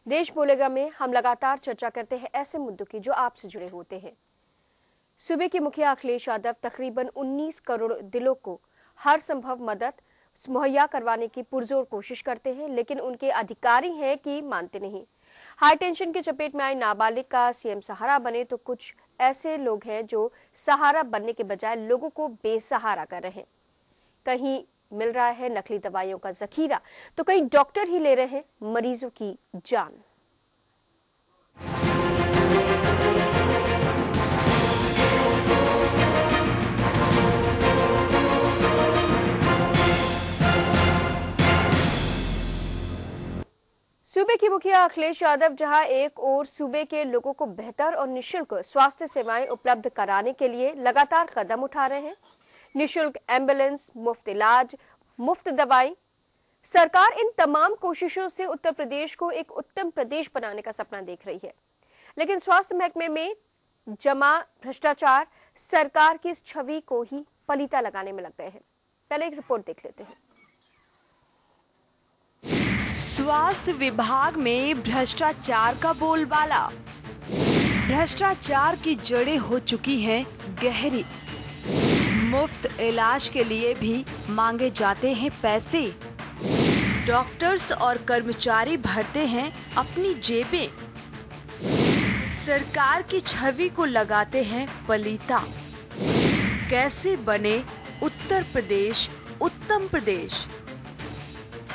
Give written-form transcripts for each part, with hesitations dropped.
देश बोलेगा में हम लगातार चर्चा करते हैं ऐसे मुद्दों की जो आपसे जुड़े होते हैं। सूबे के मुखिया अखिलेश यादव तकरीबन 19 करोड़ दिलों को हर संभव मदद मुहैया करवाने की पुरजोर कोशिश करते हैं, लेकिन उनके अधिकारी हैं कि मानते नहीं। हाई टेंशन की चपेट में आई नाबालिग का सीएम सहारा बने तो कुछ ऐसे लोग हैं जो सहारा बनने के बजाय लोगों को बेसहारा कर रहे हैं। कहीं मिल रहा है नकली दवाइयों का जखीरा तो कई डॉक्टर ही ले रहे हैं मरीजों की जान। सूबे के मुखिया अखिलेश यादव जहां एक ओर सूबे के लोगों को बेहतर और निःशुल्क स्वास्थ्य सेवाएं उपलब्ध कराने के लिए लगातार कदम उठा रहे हैं, निःशुल्क एम्बुलेंस, मुफ्त इलाज, मुफ्त दवाई। सरकार इन तमाम कोशिशों से उत्तर प्रदेश को एक उत्तम प्रदेश बनाने का सपना देख रही है, लेकिन स्वास्थ्य महकमे में जमा भ्रष्टाचार सरकार की इस छवि को ही पलीता लगाने में लग गए हैं। पहले एक रिपोर्ट देख लेते हैं। स्वास्थ्य विभाग में भ्रष्टाचार का बोलबाला। भ्रष्टाचार की जड़ें हो चुकी हैं गहरी। मुफ्त इलाज के लिए भी मांगे जाते हैं पैसे। डॉक्टर्स और कर्मचारी भरते हैं अपनी जेबें। सरकार की छवि को लगाते हैं पलीता। कैसे बने उत्तर प्रदेश उत्तम प्रदेश?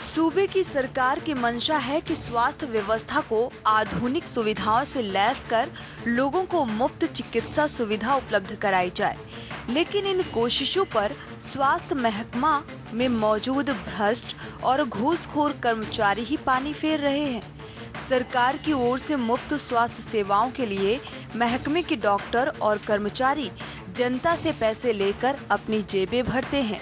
सूबे की सरकार की मंशा है कि स्वास्थ्य व्यवस्था को आधुनिक सुविधाओं से लैस कर लोगों को मुफ्त चिकित्सा सुविधा उपलब्ध कराई जाए, लेकिन इन कोशिशों पर स्वास्थ्य महकमा में मौजूद भ्रष्ट और घूसखोर कर्मचारी ही पानी फेर रहे हैं। सरकार की ओर से मुफ्त स्वास्थ्य सेवाओं के लिए महकमे के डॉक्टर और कर्मचारी जनता से पैसे लेकर अपनी जेबें भरते हैं।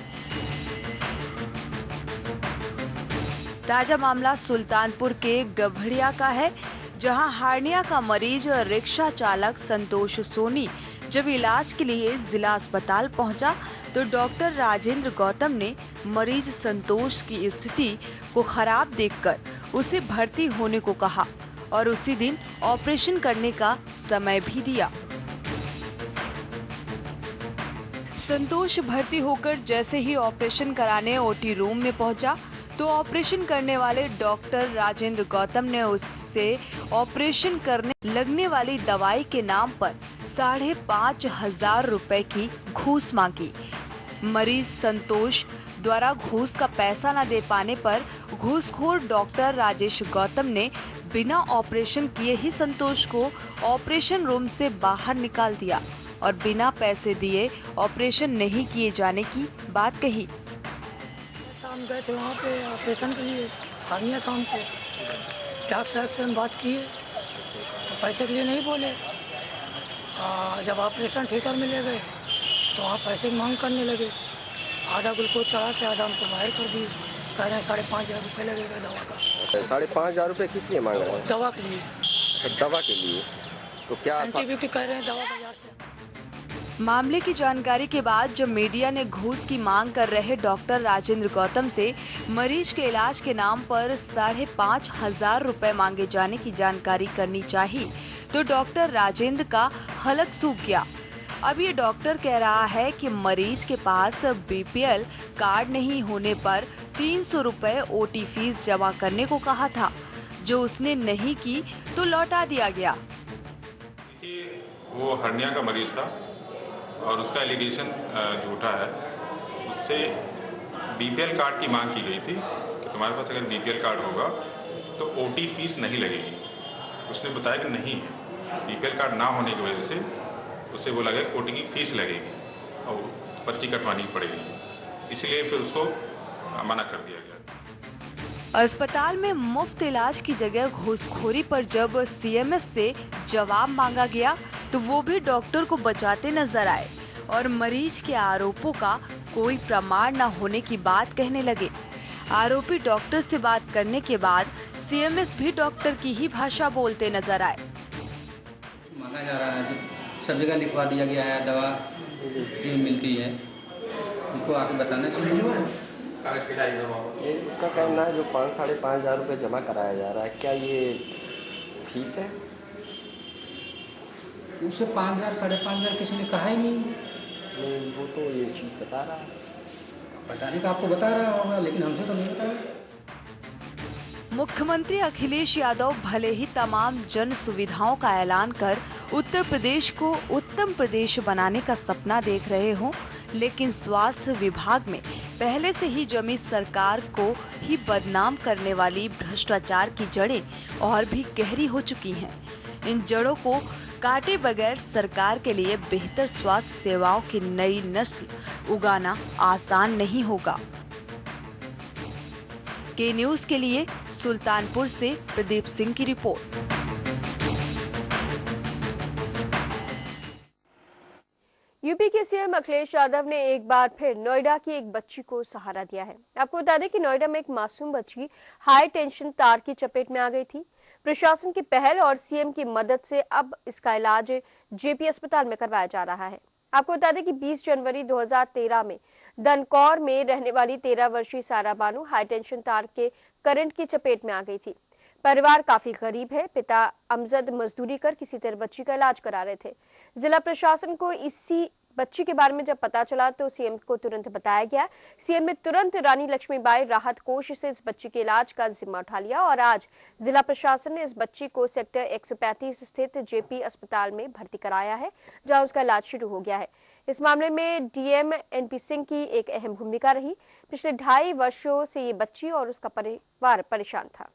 ताजा मामला सुल्तानपुर के गभड़िया का है, जहां हार्निया का मरीज रिक्शा चालक संतोष सोनी जब इलाज के लिए जिला अस्पताल पहुंचा तो डॉक्टर राजेंद्र गौतम ने मरीज संतोष की स्थिति को खराब देखकर उसे भर्ती होने को कहा और उसी दिन ऑपरेशन करने का समय भी दिया। संतोष भर्ती होकर जैसे ही ऑपरेशन कराने ओटी रूम में पहुंचा तो ऑपरेशन करने वाले डॉक्टर राजेंद्र गौतम ने उससे ऑपरेशन करने लगने वाली दवाई के नाम पर 5,500 रुपए की घूस मांगी। मरीज संतोष द्वारा घूस का पैसा न दे पाने पर घूसखोर डॉक्टर राजेश गौतम ने बिना ऑपरेशन किए ही संतोष को ऑपरेशन रूम से बाहर निकाल दिया और बिना पैसे दिए ऑपरेशन नहीं किए जाने की बात कही। हम गए थे वहाँ पे ऑपरेशन के लिए, हार्निया काम पे। डॉक्टर से हम बात किए, पैसे के लिए नहीं बोले। जब ऑपरेशन थिएटर में ले गए तो वहाँ पैसे की मांग करने लगे। आधा ग्लूकोज चढ़ा के आधा हमको बाहर कर दिए। कह रहे हैं 5,500 रुपये लगेगा दवा का। 5,500 रुपये किस लिए मांग रहे हैं? दवा के लिए। दवा के लिए तो क्या एंटीबायोटिक कह रहे हैं दवा बाजार से। मामले की जानकारी के बाद जब मीडिया ने घूस की मांग कर रहे डॉक्टर राजेंद्र गौतम से मरीज के इलाज के नाम पर 5,500 रुपए मांगे जाने की जानकारी करनी चाहिए तो डॉक्टर राजेंद्र का हलक सूख गया। अब ये डॉक्टर कह रहा है कि मरीज के पास बीपीएल कार्ड नहीं होने पर 300 रुपए ओटी फीस जमा करने को कहा था, जो उसने नहीं की तो लौटा दिया गया। वो हर्निया का मरीज था और उसका एलिगेशन झूठा है। उससे बीपीएल कार्ड की मांग की गई थी कि तुम्हारे पास अगर बीपीएल कार्ड होगा तो ओटी फीस नहीं लगेगी। उसने बताया कि नहीं, बीपीएल कार्ड ना होने की वजह से उसे बोला गया ओटी की फीस लगेगी और पर्ची कटवानी पड़ेगी, इसलिए फिर उसको मना कर दिया गया। अस्पताल में मुफ्त इलाज की जगह घूसखोरी पर जब सीएमएस से जवाब मांगा गया तो वो भी डॉक्टर को बचाते नजर आए और मरीज के आरोपों का कोई प्रमाण न होने की बात कहने लगे। आरोपी डॉक्टर से बात करने के बाद सीएमएस भी डॉक्टर की ही भाषा बोलते नजर आए। मांगा जा रहा है, सब जगह लिखवा दिया गया है, दवा मिलती है, इसको आके बताना चाहिए। इसका कहना है जो 5,500 रुपये जमा कराया जा रहा है, क्या ये फीस है? उससे 5,000 5,500 किसी ने कहा ही नहीं। नहीं, वो तो ये चीज़ बता रहा है। बताने का आपको बता रहा होगा, लेकिन हमसे तो नहीं बताया। मुख्यमंत्री अखिलेश यादव भले ही तमाम जन सुविधाओं का ऐलान कर उत्तर प्रदेश को उत्तम प्रदेश बनाने का सपना देख रहे हों, लेकिन स्वास्थ्य विभाग में पहले से ही जमी सरकार को ही बदनाम करने वाली भ्रष्टाचार की जड़ें और भी गहरी हो चुकी हैं। इन जड़ों को काटे बगैर सरकार के लिए बेहतर स्वास्थ्य सेवाओं की नई नस्ल उगाना आसान नहीं होगा। के न्यूज के लिए सुल्तानपुर से प्रदीप सिंह की रिपोर्ट। यूपी के सीएम अखिलेश यादव ने एक बार फिर नोएडा की एक बच्ची को सहारा दिया है। आपको बता दें कि नोएडा में एक मासूम बच्ची हाई टेंशन तार की चपेट में आ गई थी। प्रशासन की पहल और सीएम की मदद से अब इसका इलाज जेपी अस्पताल में करवाया जा रहा है। आपको बता दें कि 20 जनवरी 2013 में दनकौर में रहने वाली 13 वर्षीय सारा बानू हाई टेंशन तार के करंट की चपेट में आ गई थी। परिवार काफी गरीब है। पिता अमजद मजदूरी कर किसी तरह बच्ची का इलाज करा रहे थे। जिला प्रशासन को इसी बच्ची के बारे में जब पता चला तो सीएम को तुरंत बताया गया। सीएम ने तुरंत रानी लक्ष्मीबाई राहत कोष से इस बच्ची के इलाज का जिम्मा उठा लिया और आज जिला प्रशासन ने इस बच्ची को सेक्टर 135 स्थित जेपी अस्पताल में भर्ती कराया है, जहां उसका इलाज शुरू हो गया है। इस मामले में डीएम एनपी सिंह की एक अहम भूमिका रही। पिछले 2.5 वर्षों से ये बच्ची और उसका परिवार परेशान था।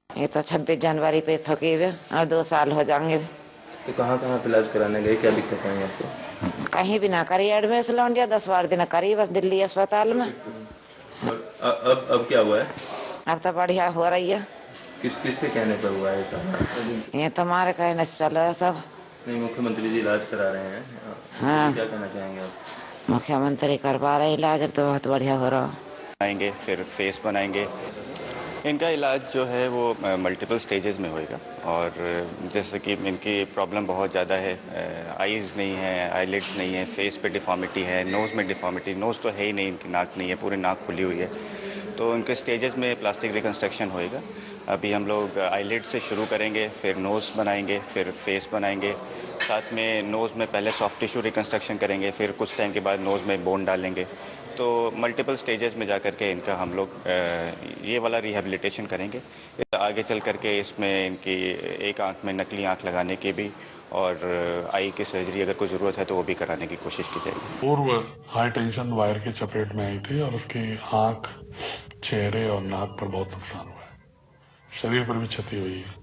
ये तो 26 जनवरी पे फंके हुए और 2 साल हो जाएंगे। तो कहाँ कहाँ पे इलाज कराने गए, क्या दिक्कत है आपको? कहीं भी ना करी एडमिशन लौट दिया, 10-12 दिन करी बस दिल्ली अस्पताल में। अब क्या हुआ है? अब तो बढ़िया हो रही है। किसके कहने पर हुआ है सब? ये तुम्हारे कहने से चल रहा है सब। नहीं, मुख्यमंत्री जी इलाज करा रहे हैं। हाँ, क्या कहना चाहेंगे आप? मुख्यमंत्री करवा रहे इलाज, अब तो बहुत बढ़िया हो रहा। आएंगे फिर फेस बनाएंगे। इनका इलाज जो है वो मल्टीपल स्टेजेस में होएगा और जैसे कि इनकी प्रॉब्लम बहुत ज़्यादा है। आईज नहीं है, आईलिड्स नहीं है, फेस पे डिफॉर्मिटी है, नोज़ में डिफॉर्मिटी, नोज़ तो है ही नहीं, इनकी नाक नहीं है, पूरी नाक खुली हुई है। तो इनके स्टेजेस में प्लास्टिक रिकंस्ट्रक्शन होएगा। अभी हम लोग आईलिड से शुरू करेंगे, फिर नोज़ बनाएंगे, फिर फेस बनाएंगे। साथ में नोज़ में पहले सॉफ्ट टिश्यू रिकंस्ट्रक्शन करेंगे, फिर कुछ टाइम के बाद नोज़ में बोन डालेंगे। तो मल्टीपल स्टेजेस में जाकर के इनका हम लोग ये वाला रिहेबिलिटेशन करेंगे। आगे चल करके इसमें इनकी एक आंख में नकली आंख लगाने की भी और आई की सर्जरी अगर कोई ज़रूरत है तो वो भी कराने की कोशिश की जाएगी। पूर्व हाई टेंशन वायर की चपेट में आई थी और उसकी आंख, चेहरे और नाक पर बहुत नुकसान हुआ है। शरीर पर भी क्षति हुई है।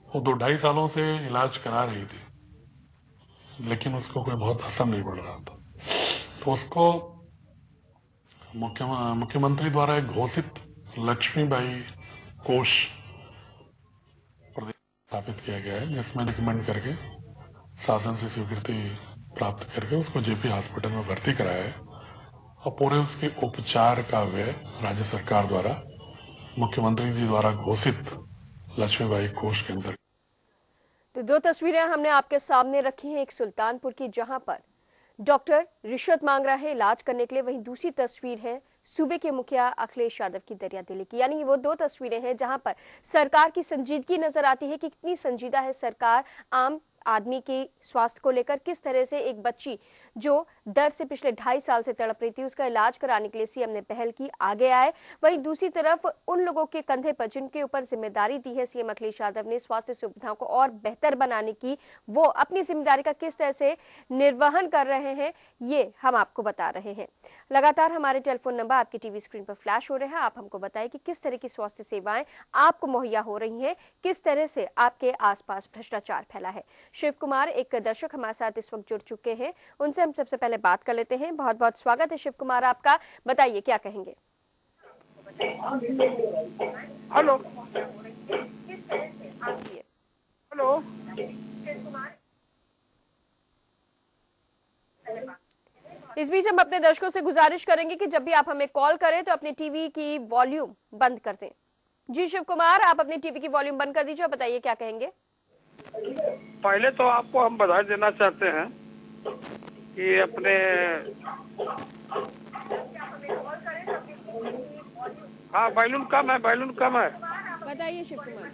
वो 2-2.5 सालों से इलाज करा रही थी, लेकिन उसको कोई बहुत असर नहीं पड़ रहा था। तो उसको मुख्यमंत्री द्वारा एक घोषित लक्ष्मीबाई कोष स्थापित किया गया है, जिसमें रिकमेंड करके शासन से स्वीकृति प्राप्त करके उसको जेपी हॉस्पिटल में भर्ती कराया है और पूरे उसके उपचार का व्यय राज्य सरकार द्वारा मुख्यमंत्री जी द्वारा घोषित लक्ष्मीबाई कोष के अंदर। तो 2 तस्वीरें हमने आपके सामने रखी हैं, एक सुल्तानपुर की जहां पर डॉक्टर रिश्वत मांग रहा है इलाज करने के लिए, वहीं दूसरी तस्वीर है सूबे के मुखिया अखिलेश यादव की दरियादिली की। यानी वो 2 तस्वीरें हैं जहां पर सरकार की संजीदगी नजर आती है कि कितनी संजीदा है सरकार आम आदमी के स्वास्थ्य को लेकर। किस तरह से एक बच्ची जो दर्द से पिछले 2.5 साल से तड़प रही थी, उसका इलाज कराने के लिए सीएम ने पहल की, आगे आए। वहीं दूसरी तरफ उन लोगों के कंधे पर जिनके ऊपर जिम्मेदारी दी है सीएम अखिलेश यादव ने स्वास्थ्य सुविधाओं को और बेहतर बनाने की, वो अपनी जिम्मेदारी का किस तरह से निर्वहन कर रहे हैं, ये हम आपको बता रहे हैं। लगातार हमारे टेलीफोन नंबर आपकी टीवी स्क्रीन पर फ्लैश हो रहे हैं। आप हमको बताएं कि किस तरह की स्वास्थ्य सेवाएं आपको मुहैया हो रही हैं, किस तरह से आपके आसपास भ्रष्टाचार फैला है। शिव कुमार एक दर्शक हमारे साथ इस वक्त जुड़ चुके हैं, उनसे हम सबसे पहले बात कर लेते हैं। बहुत बहुत स्वागत है शिव कुमार आपका, बताइए क्या कहेंगे। हेलो हेलो, इस बीच हम अपने दर्शकों से गुजारिश करेंगे कि जब भी आप हमें कॉल करें तो अपनी टीवी की वॉल्यूम बंद कर दें। जी शिव कुमार, आप अपनी टीवी की वॉल्यूम बंद कर दीजिए और बताइए क्या कहेंगे। पहले तो आपको हम बधाई देना चाहते हैं कि अपने हाँ, बैलून कम है, बैलून कम है। बताइए शिव कुमार।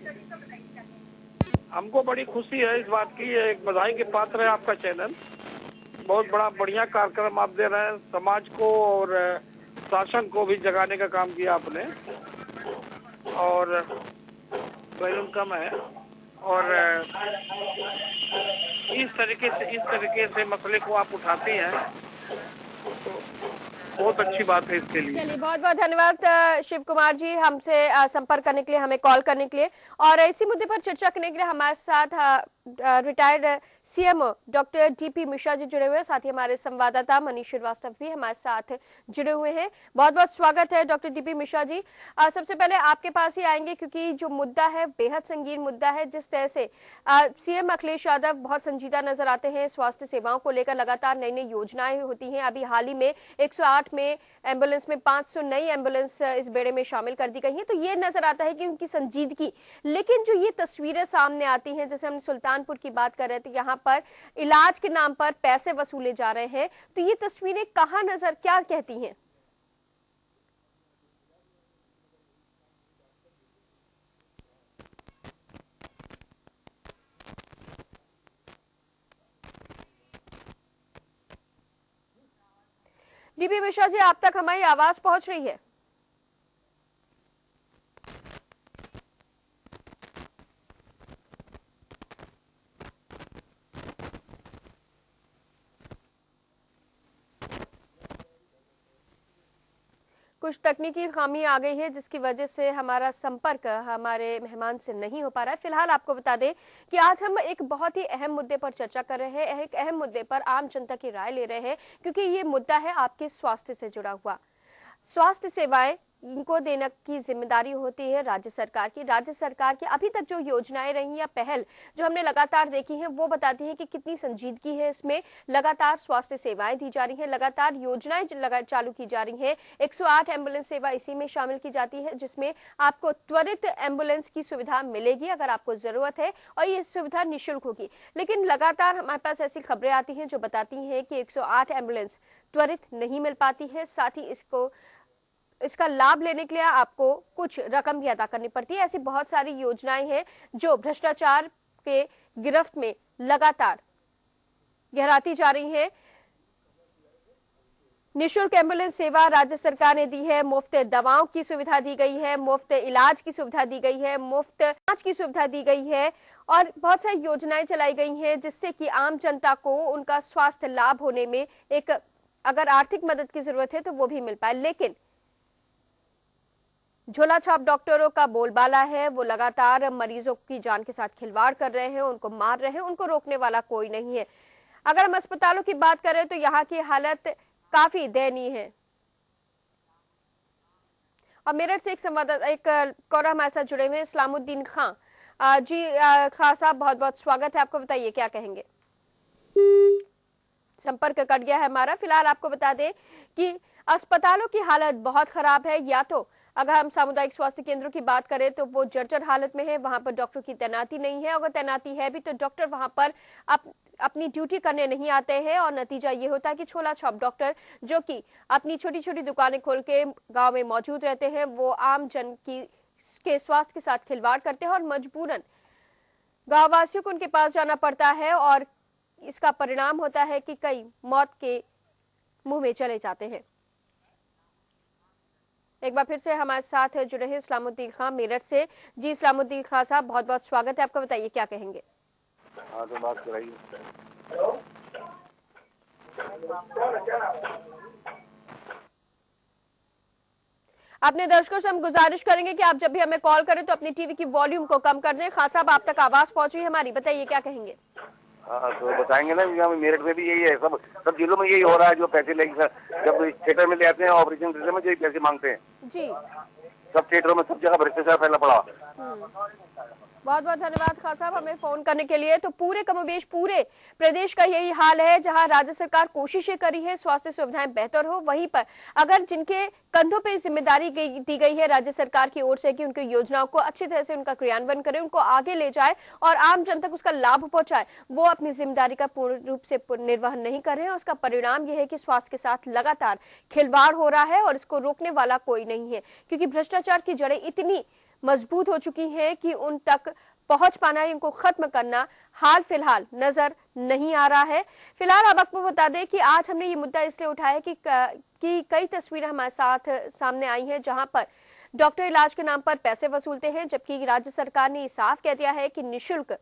हमको बड़ी खुशी है इस बात की, एक बधाई के पात्र है आपका चैनल। बहुत बड़ा बढ़िया कार्यक्रम आप दे रहे हैं, समाज को और शासन को भी जगाने का काम किया आपने। और बैलून कम है और इस तरीके से मसले को आप उठाते हैं तो बहुत अच्छी बात है इसके लिए। चलिए, बहुत बहुत धन्यवाद शिव कुमार जी, हमसे संपर्क करने के लिए, हमें कॉल करने के लिए। और इसी मुद्दे पर चर्चा करने के लिए हमारे साथ retired CMO doctor DP Mishra ji जुड़े हुए हैं, साथ ही हमारे संवाददाता मनीष श्रीवास्तव भी हमारे साथ जुड़े हुए हैं। बहुत बहुत स्वागत है डॉक्टर डीपी मिश्रा जी। सबसे पहले आपके पास ही आएंगे क्योंकि जो मुद्दा है बेहद संगीन मुद्दा है। जिस तरह से सीएम अखिलेश यादव बहुत संजीदा नजर आते हैं, स्वास्थ्य सेवाओं को लेकर लगातार नई नई योजनाएं होती हैं। अभी हाल ही में 108 में एम्बुलेंस में 500 नई एम्बुलेंस इस बेड़े में शामिल कर दी गई है, तो ये नजर आता है कि उनकी संजीदगी। लेकिन जो ये तस्वीरें सामने आती हैं, जैसे हम सुल्तानपुर की बात कर रहे थे, यहाँ पर इलाज के नाम पर पैसे वसूले जा रहे हैं, तो ये तस्वीरें कहाँ नजर क्या कहती हैं? डीपी मिश्रा जी, आप तक हमारी आवाज पहुंच रही है? कुछ तकनीकी खामी आ गई है जिसकी वजह से हमारा संपर्क हमारे मेहमान से नहीं हो पा रहा है। फिलहाल आपको बता दें कि आज हम एक बहुत ही अहम मुद्दे पर चर्चा कर रहे हैं, एक अहम मुद्दे पर आम जनता की राय ले रहे हैं, क्योंकि ये मुद्दा है आपके स्वास्थ्य से जुड़ा हुआ। स्वास्थ्य सेवाएं इनको देने की जिम्मेदारी होती है राज्य सरकार की। राज्य सरकार की अभी तक जो योजनाएं रही या पहल जो हमने लगातार देखी हैं, वो बताती हैं कि कितनी संजीदगी है इसमें। लगातार स्वास्थ्य सेवाएं दी जा रही हैं, लगातार योजनाएं चालू की जा रही हैं। 108 एम्बुलेंस सेवा इसी में शामिल की जाती है, जिसमें आपको त्वरित एम्बुलेंस की सुविधा मिलेगी अगर आपको जरूरत है, और ये सुविधा निःशुल्क होगी। लेकिन लगातार हमारे पास ऐसी खबरें आती हैं जो बताती हैं कि 108 एम्बुलेंस त्वरित नहीं मिल पाती है, साथ ही इसका लाभ लेने के लिए आपको कुछ रकम भी अदा करनी पड़ती है। ऐसी बहुत सारी योजनाएं हैं जो भ्रष्टाचार के गिरफ्त में लगातार गहराती जा रही हैं। निःशुल्क एम्बुलेंस सेवा राज्य सरकार ने दी है, मुफ्त दवाओं की सुविधा दी गई है, मुफ्त इलाज की सुविधा दी गई है, मुफ्त जांच की सुविधा दी गई है, और बहुत सारी योजनाएं चलाई गई हैं जिससे कि आम जनता को उनका स्वास्थ्य लाभ होने में एक अगर आर्थिक मदद की जरूरत है तो वो भी मिल पाए। लेकिन झोला छाप डॉक्टरों का बोलबाला है, वो लगातार मरीजों की जान के साथ खिलवाड़ कर रहे हैं, उनको मार रहे हैं, उनको रोकने वाला कोई नहीं है। अगर हम अस्पतालों की बात करें तो यहाँ की हालत काफी दयनीय है। और मेरठ से एक संवाददाता, एक कौरा हमारे साथ जुड़े हुए हैं, इस्लामुद्दीन खां जी। खां साहब, बहुत बहुत स्वागत है आपको, बताइए क्या कहेंगे? संपर्क कट गया है हमारा। फिलहाल आपको बता दें कि अस्पतालों की हालत बहुत खराब है। या तो अगर हम सामुदायिक स्वास्थ्य केंद्रों की बात करें तो वो जर्जर हालत में है, वहां पर डॉक्टर की तैनाती नहीं है, अगर तैनाती है भी तो डॉक्टर वहां पर अपनी ड्यूटी करने नहीं आते हैं, और नतीजा ये होता है कि छोला छाप डॉक्टर जो कि अपनी छोटी छोटी दुकानें खोल के गांव में मौजूद रहते हैं, वो आम जन के स्वास्थ्य के साथ खिलवाड़ करते हैं और मजबूरन गाँव वासियों को उनके पास जाना पड़ता है, और इसका परिणाम होता है कि कई मौत के मुंह में चले जाते हैं। एक बार फिर से हमारे साथ जुड़े हैं इस्लामुद्दीन खां मेरठ से। जी इस्लामुद्दीन खां साहब, बहुत बहुत स्वागत है आपका, बताइए क्या कहेंगे? हाँ तो बात कराइए। अपने दर्शकों से हम गुजारिश करेंगे कि आप जब भी हमें कॉल करें तो अपनी टीवी की वॉल्यूम को कम कर दें। खां साहब, आप तक आवाज पहुंच रही है हमारी, बताइए क्या कहेंगे? हाँ तो बताएंगे ना, मेरठ में भी यही है, सब जिलों में यही हो रहा है। जो पैसे लेंगे जब थिएटर में ले आते हैं ऑपरेशन थिएटर में, जो पैसे मांगते हैं जी, सब थिएटरों में सब जगह भ्रष्टाचार फैला पड़ा। बहुत बहुत धन्यवाद खान साहब हमें फोन करने के लिए। तो पूरे कमोबेश पूरे प्रदेश का यही हाल है, जहां राज्य सरकार कोशिशें करी है स्वास्थ्य सुविधाएं बेहतर हो, वहीं पर अगर जिनके कंधों पे जिम्मेदारी दी गई है राज्य सरकार की ओर से कि उनकी योजनाओं को अच्छी तरह से उनका क्रियान्वयन करे, उनको आगे ले जाए और आम जनता को उसका लाभ पहुंचाए, वो अपनी जिम्मेदारी का पूर्ण रूप से निर्वहन नहीं कर रहे हैं। उसका परिणाम यह है कि स्वास्थ्य के साथ लगातार खिलवाड़ हो रहा है और इसको रोकने वाला कोई नहीं है, क्योंकि भ्रष्टाचार भ्रष्टाचार की जड़ें इतनी मजबूत हो चुकी हैं कि उन तक पहुंच पाना, इनको खत्म करना हाल फिलहाल नजर नहीं आ रहा है। फिलहाल अब आपको बता दें कि आज हमने ये मुद्दा इसलिए उठाया कि कई तस्वीरें हमारे साथ सामने आई हैं जहां पर डॉक्टर इलाज के नाम पर पैसे वसूलते हैं, जबकि राज्य सरकार ने साफ कह दिया है कि निःशुल्क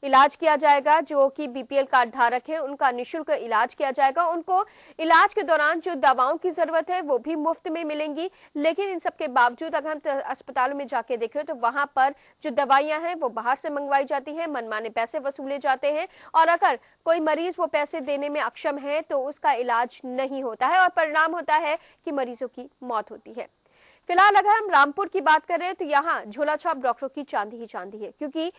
इलाज किया जाएगा। जो कि बीपीएल कार्ड धारक है उनका निःशुल्क इलाज किया जाएगा, उनको इलाज के दौरान जो दवाओं की जरूरत है वो भी मुफ्त में मिलेंगी। लेकिन इन सब के बावजूद अगर हम अस्पतालों में जाके देखें तो वहां पर जो दवाइयां हैं वो बाहर से मंगवाई जाती हैं, मनमाने पैसे वसूले जाते हैं और अगर कोई मरीज वो पैसे देने में अक्षम है तो उसका इलाज नहीं होता है और परिणाम होता है कि मरीजों की मौत होती है। फिलहाल अगर हम रामपुर की बात करें तो यहाँ झोला छाप डॉक्टरों की चांदी ही चांदी है, क्योंकि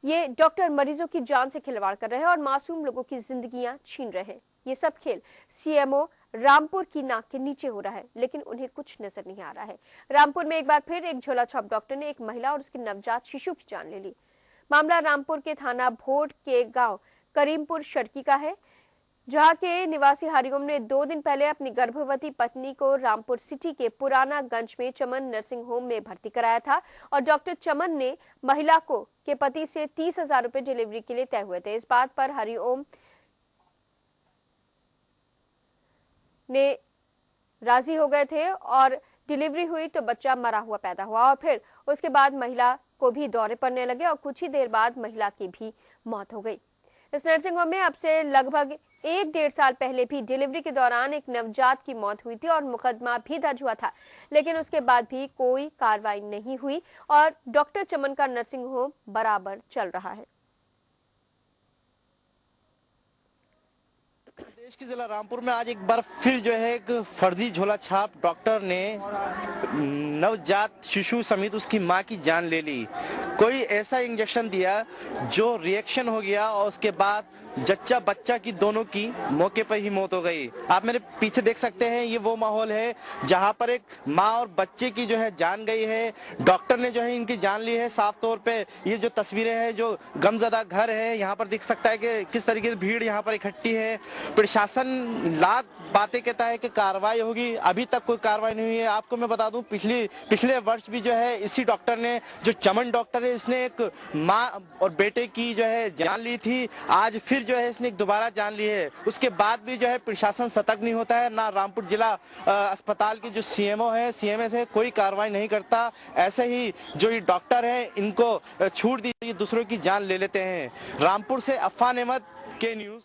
ये डॉक्टर मरीजों की जान से खिलवाड़ कर रहे हैं और मासूम लोगों की जिंदगियां छीन रहे हैं। ये सब खेल सीएमओ रामपुर की नाक के नीचे हो रहा है, लेकिन उन्हें कुछ नजर नहीं आ रहा है। रामपुर में एक बार फिर एक झोला छाप डॉक्टर ने एक महिला और उसके नवजात शिशु की जान ले ली। मामला रामपुर के थाना भोट के गांव करीमपुर शर्की का है, जहां के निवासी हरिओम ने 2 दिन पहले अपनी गर्भवती पत्नी को रामपुर सिटी के पुराना गंज में चमन नर्सिंग होम में भर्ती कराया था और डॉक्टर चमन ने महिला को के पति से 30,000 रुपए डिलीवरी के लिए तय हुए थे। इस बात पर हरिओम ने राजी हो गए थे और डिलीवरी हुई तो बच्चा मरा हुआ पैदा हुआ और फिर उसके बाद महिला को भी दौरे पड़ने लगे और कुछ ही देर बाद महिला की भी मौत हो गई। इस नर्सिंग होम में अब से लगभग 1-1.5 साल पहले भी डिलीवरी के दौरान एक नवजात की मौत हुई थी और मुकदमा भी दर्ज हुआ था, लेकिन उसके बाद भी कोई कार्रवाई नहीं हुई और डॉक्टर चमन का नर्सिंग होम बराबर चल रहा है। देश के जिला रामपुर में आज एक बार फिर जो है एक फर्जी झोला छाप डॉक्टर ने नवजात शिशु समेत उसकी मां की जान ले ली। कोई ऐसा इंजेक्शन दिया जो रिएक्शन हो गया और उसके बाद जच्चा बच्चा की दोनों की मौके पर ही मौत हो गई। आप मेरे पीछे देख सकते हैं, ये वो माहौल है जहां पर एक मां और बच्चे की जो है जान गई है। डॉक्टर ने जो है इनकी जान ली है। साफ तौर पे ये जो तस्वीरें हैं, जो गमजदा घर है, यहाँ पर दिख सकता है कि किस तरीके से भीड़ यहाँ पर इकट्ठी है। प्रशासन लाख बातें कहता है कि कार्रवाई होगी, अभी तक कोई कार्रवाई नहीं हुई है। आपको मैं बता दूं, पिछले वर्ष भी जो है इसी डॉक्टर ने, जो चमन डॉक्टर है, इसने एक मां और बेटे की जो है जान ली थी। आज फिर जो है इसने दोबारा जान ली है। उसके बाद भी जो है प्रशासन सतर्क नहीं होता है। ना रामपुर जिला अस्पताल के जो सीएमओ है, सीएमएस है, कोई कार्रवाई नहीं करता। ऐसे ही जो ये डॉक्टर है इनको छूट दी, ये दूसरों की जान ले लेते हैं। रामपुर से अफान अहमद के न्यूज।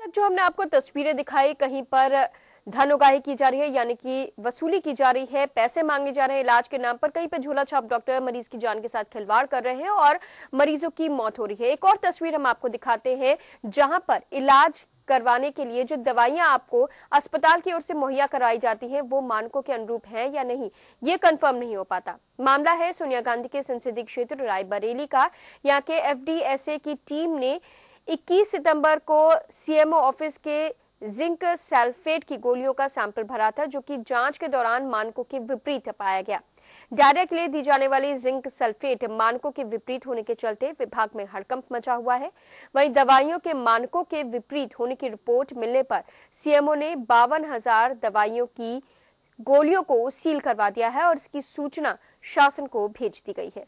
जो हमने आपको तस्वीरें दिखाई, कहीं पर धन उगाही की जा रही है, यानी कि वसूली की जा रही है, पैसे मांगे जा रहे हैं इलाज के नाम पर। कहीं पर झोला छाप डॉक्टर मरीज की जान के साथ खिलवाड़ कर रहे हैं और मरीजों की मौत हो रही है। एक और तस्वीर हम आपको दिखाते हैं जहां पर इलाज करवाने के लिए जो दवाइयां आपको अस्पताल की ओर से मुहैया कराई जाती हैं वो मानकों के अनुरूप हैं या नहीं, ये कंफर्म नहीं हो पाता। मामला है सोनिया गांधी के संसदीय क्षेत्र रायबरेली का। यहाँ के एफडीएसए की टीम ने 21 सितंबर को सीएमओ ऑफिस के जिंक सल्फेट की गोलियों का सैंपल भरा था, जो कि जांच के दौरान मानकों के विपरीत पाया गया। डायरिया के लिए दी जाने वाली जिंक सल्फेट मानकों के विपरीत होने के चलते विभाग में हड़कंप मचा हुआ है। वहीं दवाइयों के मानकों के विपरीत होने की रिपोर्ट मिलने पर सीएमओ ने 52,000 दवाइयों की गोलियों को सील करवा दिया है और इसकी सूचना शासन को भेज दी गई है।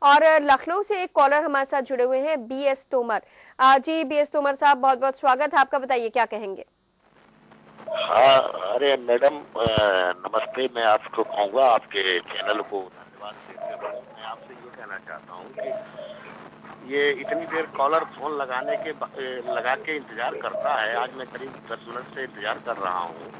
और लखनऊ से एक कॉलर हमारे साथ जुड़े हुए हैं, बीएस तोमर। जी बीएस तोमर साहब, बहुत बहुत स्वागत है आपका, बताइए क्या कहेंगे। हाँ, अरे मैडम नमस्ते। मैं आपको कहूँगा, आपके चैनल को धन्यवाद देते हुए मैं आपसे ये कहना चाहता हूँ कि ये इतनी देर कॉलर फोन लगा के इंतजार करता है। आज मैं करीब 10 मिनट से इंतजार कर रहा हूँ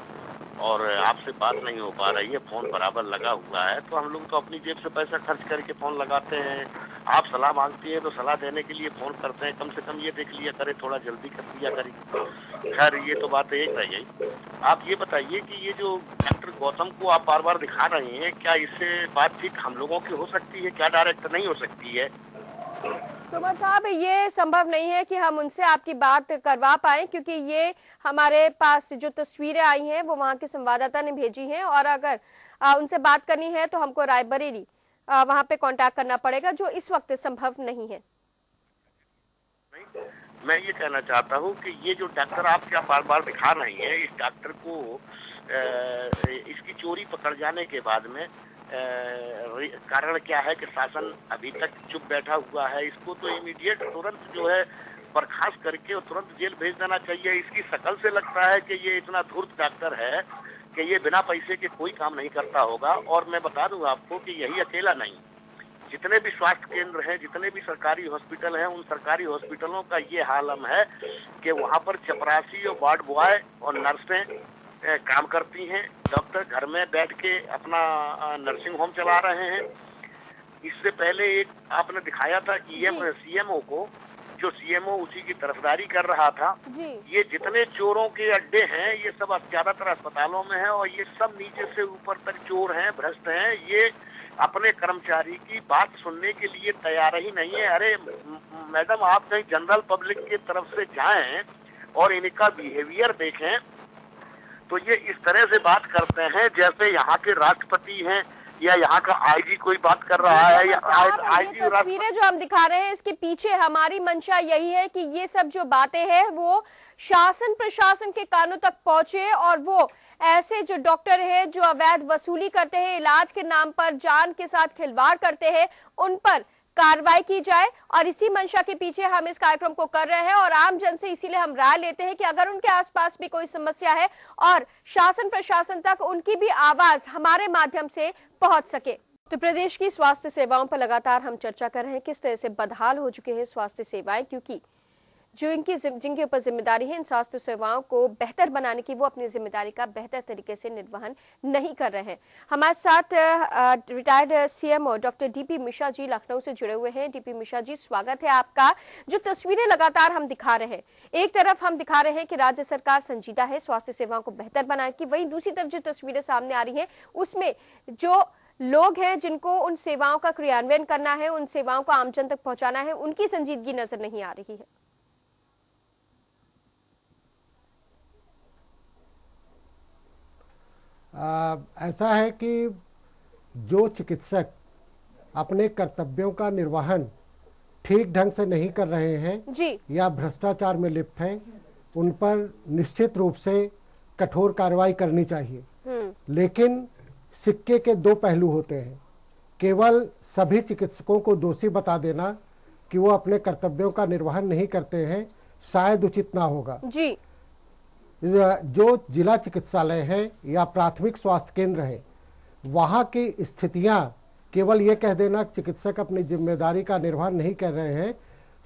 और आपसे बात नहीं हो पा रही है। फोन बराबर लगा हुआ है, तो हम लोग तो अपनी जेब से पैसा खर्च करके फोन लगाते हैं। आप सलाह मांगती हैं तो सलाह देने के लिए फोन करते हैं। कम से कम ये देख लिया करे, थोड़ा जल्दी कर दिया करिए। खैर, ये तो बात एक रह गई। आप ये बताइए कि ये जो डॉक्टर गौतम को आप बार बार दिखा रहे हैं, क्या इससे बातचीत हम लोगों की हो सकती है? क्या डायरेक्ट नहीं हो सकती है? तोमर साहब, ये संभव नहीं है कि हम उनसे आपकी बात करवा पाएं, क्योंकि ये हमारे पास जो तस्वीरें आई हैं वो वहां के संवाददाता ने भेजी हैं और अगर उनसे बात करनी है तो हमको रायबरेली वहां पे कांटेक्ट करना पड़ेगा, जो इस वक्त संभव नहीं है। मैं ये कहना चाहता हूँ कि ये जो डॉक्टर आप क्या बार बार दिखा रही हैं, इस डॉक्टर को इसकी चोरी पकड़ जाने के बाद में कारण क्या है कि शासन अभी तक चुप बैठा हुआ है। इसको तो इमीडिएट तुरंत जो है बर्खास्त करके और तुरंत जेल भेज देना चाहिए। इसकी शक्ल से लगता है कि ये इतना धूर्त डॉक्टर है कि ये बिना पैसे के कोई काम नहीं करता होगा। और मैं बता दूं आपको कि यही अकेला नहीं, जितने भी स्वास्थ्य केंद्र हैं, जितने भी सरकारी हॉस्पिटल हैं, उन सरकारी हॉस्पिटलों का ये हालम है कि वहाँ पर चपरासी और वार्ड बॉय और नर्सें काम करती हैं। डॉक्टर घर में बैठ के अपना नर्सिंग होम चला रहे हैं। इससे पहले एक आपने दिखाया था सीएमओ को, जो सीएमओ उसी की तरफदारी कर रहा था। ये जितने चोरों के अड्डे हैं ये सब ज्यादातर अस्पतालों में है और ये सब नीचे से ऊपर तक चोर हैं, भ्रष्ट हैं। ये अपने कर्मचारी की बात सुनने के लिए तैयार ही नहीं है। अरे मैडम, आप कहीं जनरल पब्लिक की तरफ से जाएं और इनका बिहेवियर देखें तो ये इस तरह से बात करते हैं जैसे यहाँ के राष्ट्रपति हैं या यहाँ का आईजी कोई बात कर रहा है या आईजी। तस्वीरें जो हम दिखा रहे हैं इसके पीछे हमारी मंशा यही है कि ये सब जो बातें हैं वो शासन प्रशासन के कानों तक पहुंचे और वो ऐसे जो डॉक्टर हैं जो अवैध वसूली करते हैं, इलाज के नाम पर जान के साथ खिलवाड़ करते हैं, उन पर कार्रवाई की जाए। और इसी मंशा के पीछे हम इस कार्यक्रम को कर रहे हैं और आम जन से इसीलिए हम राय लेते हैं कि अगर उनके आसपास भी कोई समस्या है और शासन प्रशासन तक उनकी भी आवाज हमारे माध्यम से पहुंच सके। तो प्रदेश की स्वास्थ्य सेवाओं पर लगातार हम चर्चा कर रहे हैं, किस तरह से बदहाल हो चुके हैं स्वास्थ्य सेवाएं, क्योंकि जो जिनके ऊपर जिम्मेदारी है इन स्वास्थ्य सेवाओं को बेहतर बनाने की, वो अपनी जिम्मेदारी का बेहतर तरीके से निर्वहन नहीं कर रहे हैं। हमारे साथ retired CMO doctor DP Mishra ji Lucknow से जुड़े हुए हैं। डीपी मिश्रा जी, स्वागत है आपका। जो तस्वीरें लगातार हम दिखा रहे हैं, एक तरफ हम दिखा रहे हैं कि राज्य सरकार संजीदा है स्वास्थ्य सेवाओं को बेहतर बनाने की, वहीं दूसरी तरफ जो तस्वीरें सामने आ रही है उसमें जो लोग हैं जिनको उन सेवाओं का क्रियान्वयन करना है, उन सेवाओं को आमजन तक पहुंचाना है, उनकी संजीदगी नजर नहीं आ रही है। ऐसा है कि जो चिकित्सक अपने कर्तव्यों का निर्वहन ठीक ढंग से नहीं कर रहे हैं जी, या भ्रष्टाचार में लिप्त हैं, उन पर निश्चित रूप से कठोर कार्रवाई करनी चाहिए। लेकिन सिक्के के दो पहलू होते हैं। केवल सभी चिकित्सकों को दोषी बता देना कि वो अपने कर्तव्यों का निर्वहन नहीं करते हैं शायद उचित ना होगा जी। जो जिला चिकित्सालय है या प्राथमिक स्वास्थ्य केंद्र है, वहां की स्थितियां केवल ये कह देना चिकित्सक अपनी जिम्मेदारी का निर्वहन नहीं कर रहे हैं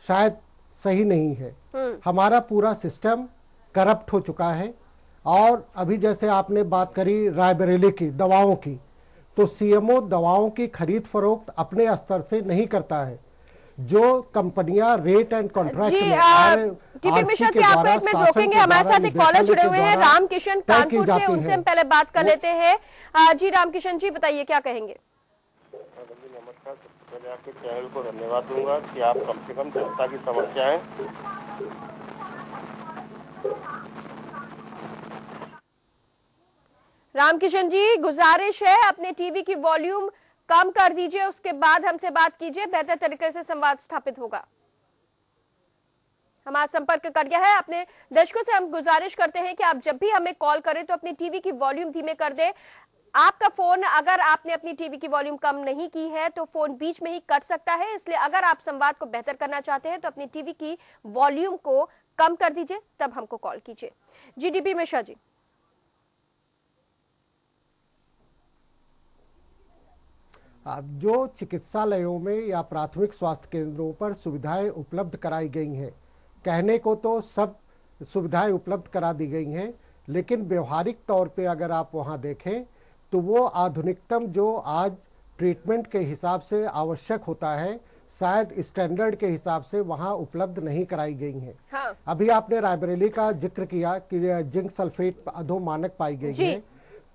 शायद सही नहीं है। हमारा पूरा सिस्टम करप्ट हो चुका है। और अभी जैसे आपने बात करी रायबरेली की दवाओं की, तो सीएमओ दवाओं की खरीद फरोख्त अपने स्तर से नहीं करता है। जो कंपनियां रेट एंड कॉन्ट्रैक्ट में टीपी मिश्रा जी, आपको एक मिनट रोकेंगे, हमारे साथ एक कॉलर जुड़े हुए हैं रामकिशन कानपुर से, उनसे हम पहले बात कर लेते हैं। जी रामकिशन जी, बताइए क्या कहेंगे। नमस्कार, सबसे पहले आपके चैनल को धन्यवाद दूंगा कि आप कम से कम जनता की समस्याएं रामकिशन जी, गुजारिश है अपने टीवी की वॉल्यूम कम कर दीजिए, उसके बाद हमसे बात कीजिए, बेहतर तरीके से संवाद स्थापित होगा। हमारा संपर्क कर गया है। अपने दर्शकों से हम गुजारिश करते हैं कि आप जब भी हमें कॉल करें तो अपनी टीवी की वॉल्यूम धीमे कर दें। आपका फोन, अगर आपने अपनी टीवी की वॉल्यूम कम नहीं की है तो फोन बीच में ही कट सकता है, इसलिए अगर आप संवाद को बेहतर करना चाहते हैं तो अपनी टीवी की वॉल्यूम को कम कर दीजिए, तब हमको कॉल कीजिए। जी डीपी मिश्रा जी। जो चिकित्सालयों में या प्राथमिक स्वास्थ्य केंद्रों पर सुविधाएं उपलब्ध कराई गई हैं, कहने को तो सब सुविधाएं उपलब्ध करा दी गई हैं, लेकिन व्यवहारिक तौर पे अगर आप वहां देखें तो वो आधुनिकतम जो आज ट्रीटमेंट के हिसाब से आवश्यक होता है शायद स्टैंडर्ड के हिसाब से वहां उपलब्ध नहीं कराई गई हैं। हाँ। अभी आपने रायबरेली का जिक्र किया कि जिंक सल्फेट अधोमानक पाई गई है,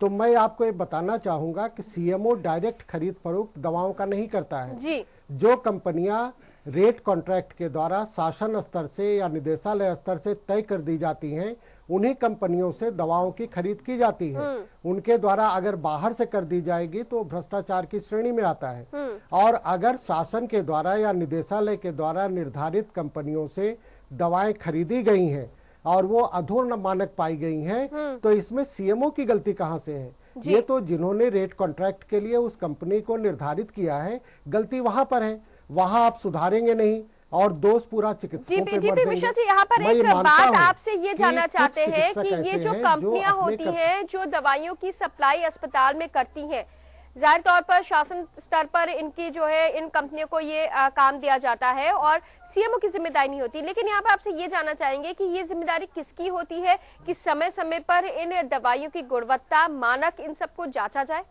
तो मैं आपको ये बताना चाहूंगा कि सीएमओ डायरेक्ट खरीद फरोख्त दवाओं का नहीं करता है जी। जो कंपनियां रेट कॉन्ट्रैक्ट के द्वारा शासन स्तर से या निदेशालय स्तर से तय कर दी जाती हैं, उन्हीं कंपनियों से दवाओं की खरीद की जाती है। उनके द्वारा अगर बाहर से कर दी जाएगी तो भ्रष्टाचार की श्रेणी में आता है। और अगर शासन के द्वारा या निदेशालय के द्वारा निर्धारित कंपनियों से दवाएं खरीदी गई हैं और वो अधूर्ण मानक पाई गई हैं, तो इसमें सीएमओ की गलती कहां से है? ये तो जिन्होंने रेट कॉन्ट्रैक्ट के लिए उस कंपनी को निर्धारित किया है, गलती वहां पर है, वहां आप सुधारेंगे नहीं और दोष पूरा चिकित्सकों पे जीपी मिश्रा जी, यहाँ पर एक बात आपसे ये जानना चाहते हैं कि ये जो कंपनियां होती हैं जो दवाइयों की सप्लाई अस्पताल में करती हैं, जाहिर तौर पर शासन स्तर पर इनकी जो है इन कंपनियों को ये काम दिया जाता है और सीएमओ की जिम्मेदारी नहीं होती, लेकिन यहाँ पर आपसे ये जानना चाहेंगे कि ये जिम्मेदारी किसकी होती है कि समय समय पर इन दवाइयों की गुणवत्ता, मानक, इन सबको जांचा जाए?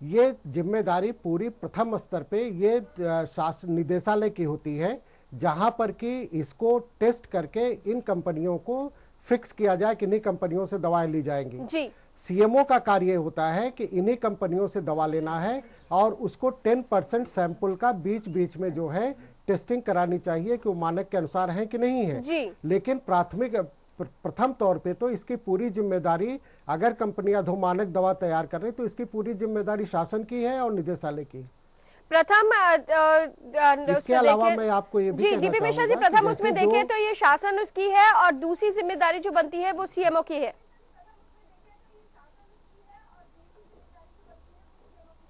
ये जिम्मेदारी पूरी प्रथम स्तर पे ये शासन निदेशालय की होती है, जहां पर कि इसको टेस्ट करके इन कंपनियों को फिक्स किया जाए कि इन्हीं कंपनियों से दवाएं ली जाएंगी जी। सीएमओ का कार्य होता है कि इन्हीं कंपनियों से दवा लेना है और उसको 10% सैंपल का बीच बीच में जो है टेस्टिंग करानी चाहिए कि वो मानक के अनुसार है कि नहीं है जी। लेकिन प्रथम तौर पे तो इसकी पूरी जिम्मेदारी, अगर कंपनियां अधोमानक दवा तैयार कर रही तो इसकी पूरी जिम्मेदारी शासन की है और निदेशालय की। प्रथम इसके अलावा मैं आपको ये भी जीपी मिश्रा जी, प्रथम उसमें देखें तो ये शासन उसकी है और दूसरी जिम्मेदारी जो बनती है वो सीएमओ की है।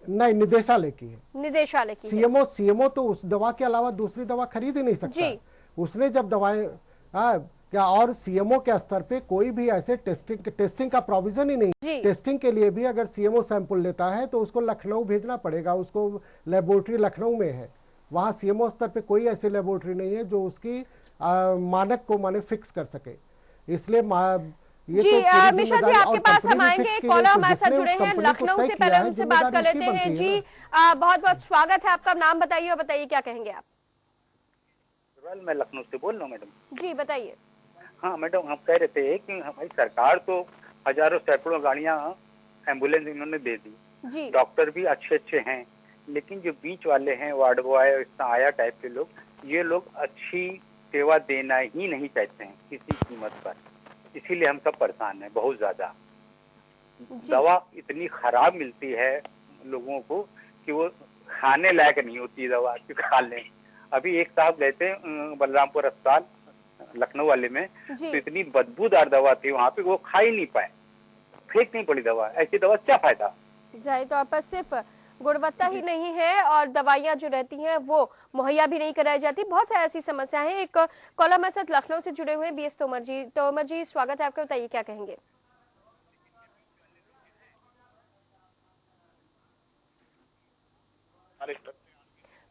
नहीं, निदेशालय की है। निदेशालय की सीएमओ तो उस दवा के अलावा दूसरी दवा खरीद ही नहीं सकता। उसने जब दवाएं क्या, और सीएमओ के स्तर पे कोई भी ऐसे टेस्टिंग का प्रोविजन ही नहीं। टेस्टिंग के लिए भी अगर सीएमओ सैंपल लेता है तो उसको लखनऊ भेजना पड़ेगा, उसको लेबोरेटरी लखनऊ में है, वहां सीएमओ स्तर पे कोई ऐसी लेबोरेटरी नहीं है जो उसकी मानक को माने फिक्स कर सके। इसलिए ये जी, तो मिश्रा जी आपके पास हम आएंगे, एक कॉलर हमारे साथ जुड़े हैं लखनऊ से, पहले उनसे बात कर लेते हैं। जी बहुत बहुत स्वागत है आपका, नाम बताइए और बताइए क्या कहेंगे आप। मैं लखनऊ से बोल रहा हूँ मैडम। जी बताइए। हाँ मैडम, हम कह रहे थे कि हमारी सरकार तो हजारों सैकड़ों गाड़ियाँ एम्बुलेंस इन्होंने दे दी, डॉक्टर भी अच्छे अच्छे हैं, लेकिन जो बीच वाले हैं वार्ड बॉय, इतना आया टाइप के लोग, ये लोग अच्छी सेवा देना ही नहीं चाहते हैं किसी कीमत पर, इसीलिए हम सब परेशान हैं बहुत ज्यादा। दवा इतनी खराब मिलती है लोगों को कि वो खाने लायक नहीं होती दवा कि खा लें। अभी एक साहब गए थे बलरामपुर अस्पताल लखनऊ वाले में, तो इतनी बदबूदार दवा थी वहाँ पे, वो खा ही नहीं पाए, फेंकनी पड़ी दवा। ऐसी दवा क्या फायदा? जाहिर तौर पर सिर्फ गुणवत्ता ही नहीं है और दवाइयां जो रहती हैं वो मुहैया भी नहीं कराई जाती, बहुत सारी ऐसी समस्या है। एक कॉलर हमारे साथ लखनऊ से जुड़े हुए बीएस तोमर जी। तोमर जी स्वागत है आपका, बताइए क्या कहेंगे।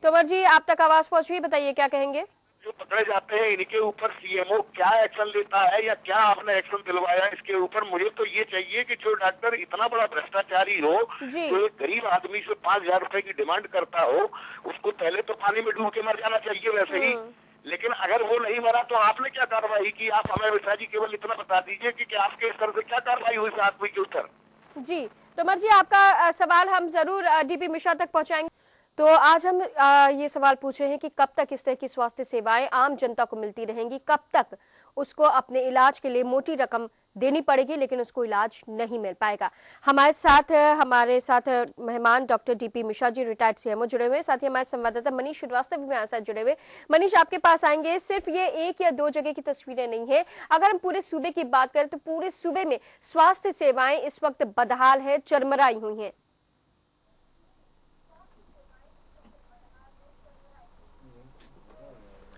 तोमर जी आप तक आवाज पहुंच रही, बताइए क्या कहेंगे। जो पकड़े जाते हैं इनके ऊपर सीएमओ क्या एक्शन लेता है या क्या आपने एक्शन दिलवाया इसके ऊपर? मुझे तो ये चाहिए कि जो डॉक्टर इतना बड़ा भ्रष्टाचारी हो, जो एक गरीब आदमी से 5,000 रुपए की डिमांड करता हो, उसको पहले तो पानी में डूब के मर जाना चाहिए वैसे ही। लेकिन अगर वो नहीं मरा तो आपने क्या कार्रवाई की? आप हमें मिश्रा जी केवल इतना बता दीजिए कि आपके स्तर से क्या कार्रवाई हुई इस आदमी के ऊपर। जी तोमर जी आपका सवाल हम जरूर डीपी मिश्रा तक पहुंचाएंगे। तो आज हम ये सवाल पूछे हैं कि कब तक इस तरह की स्वास्थ्य सेवाएं आम जनता को मिलती रहेंगी, कब तक उसको अपने इलाज के लिए मोटी रकम देनी पड़ेगी लेकिन उसको इलाज नहीं मिल पाएगा। हमारे साथ मेहमान डॉक्टर डीपी मिश्रा जी, रिटायर्ड सीएमओ जुड़े हुए, साथ ही हमारे संवाददाता मनीष श्रीवास्तव भी हमारे साथ जुड़े हुए। मनीष आपके पास आएंगे। सिर्फ ये एक या दो जगह की तस्वीरें नहीं है, अगर हम पूरे सूबे की बात करें तो पूरे सूबे में स्वास्थ्य सेवाएं इस वक्त बदहाल है, चरमराई हुई है।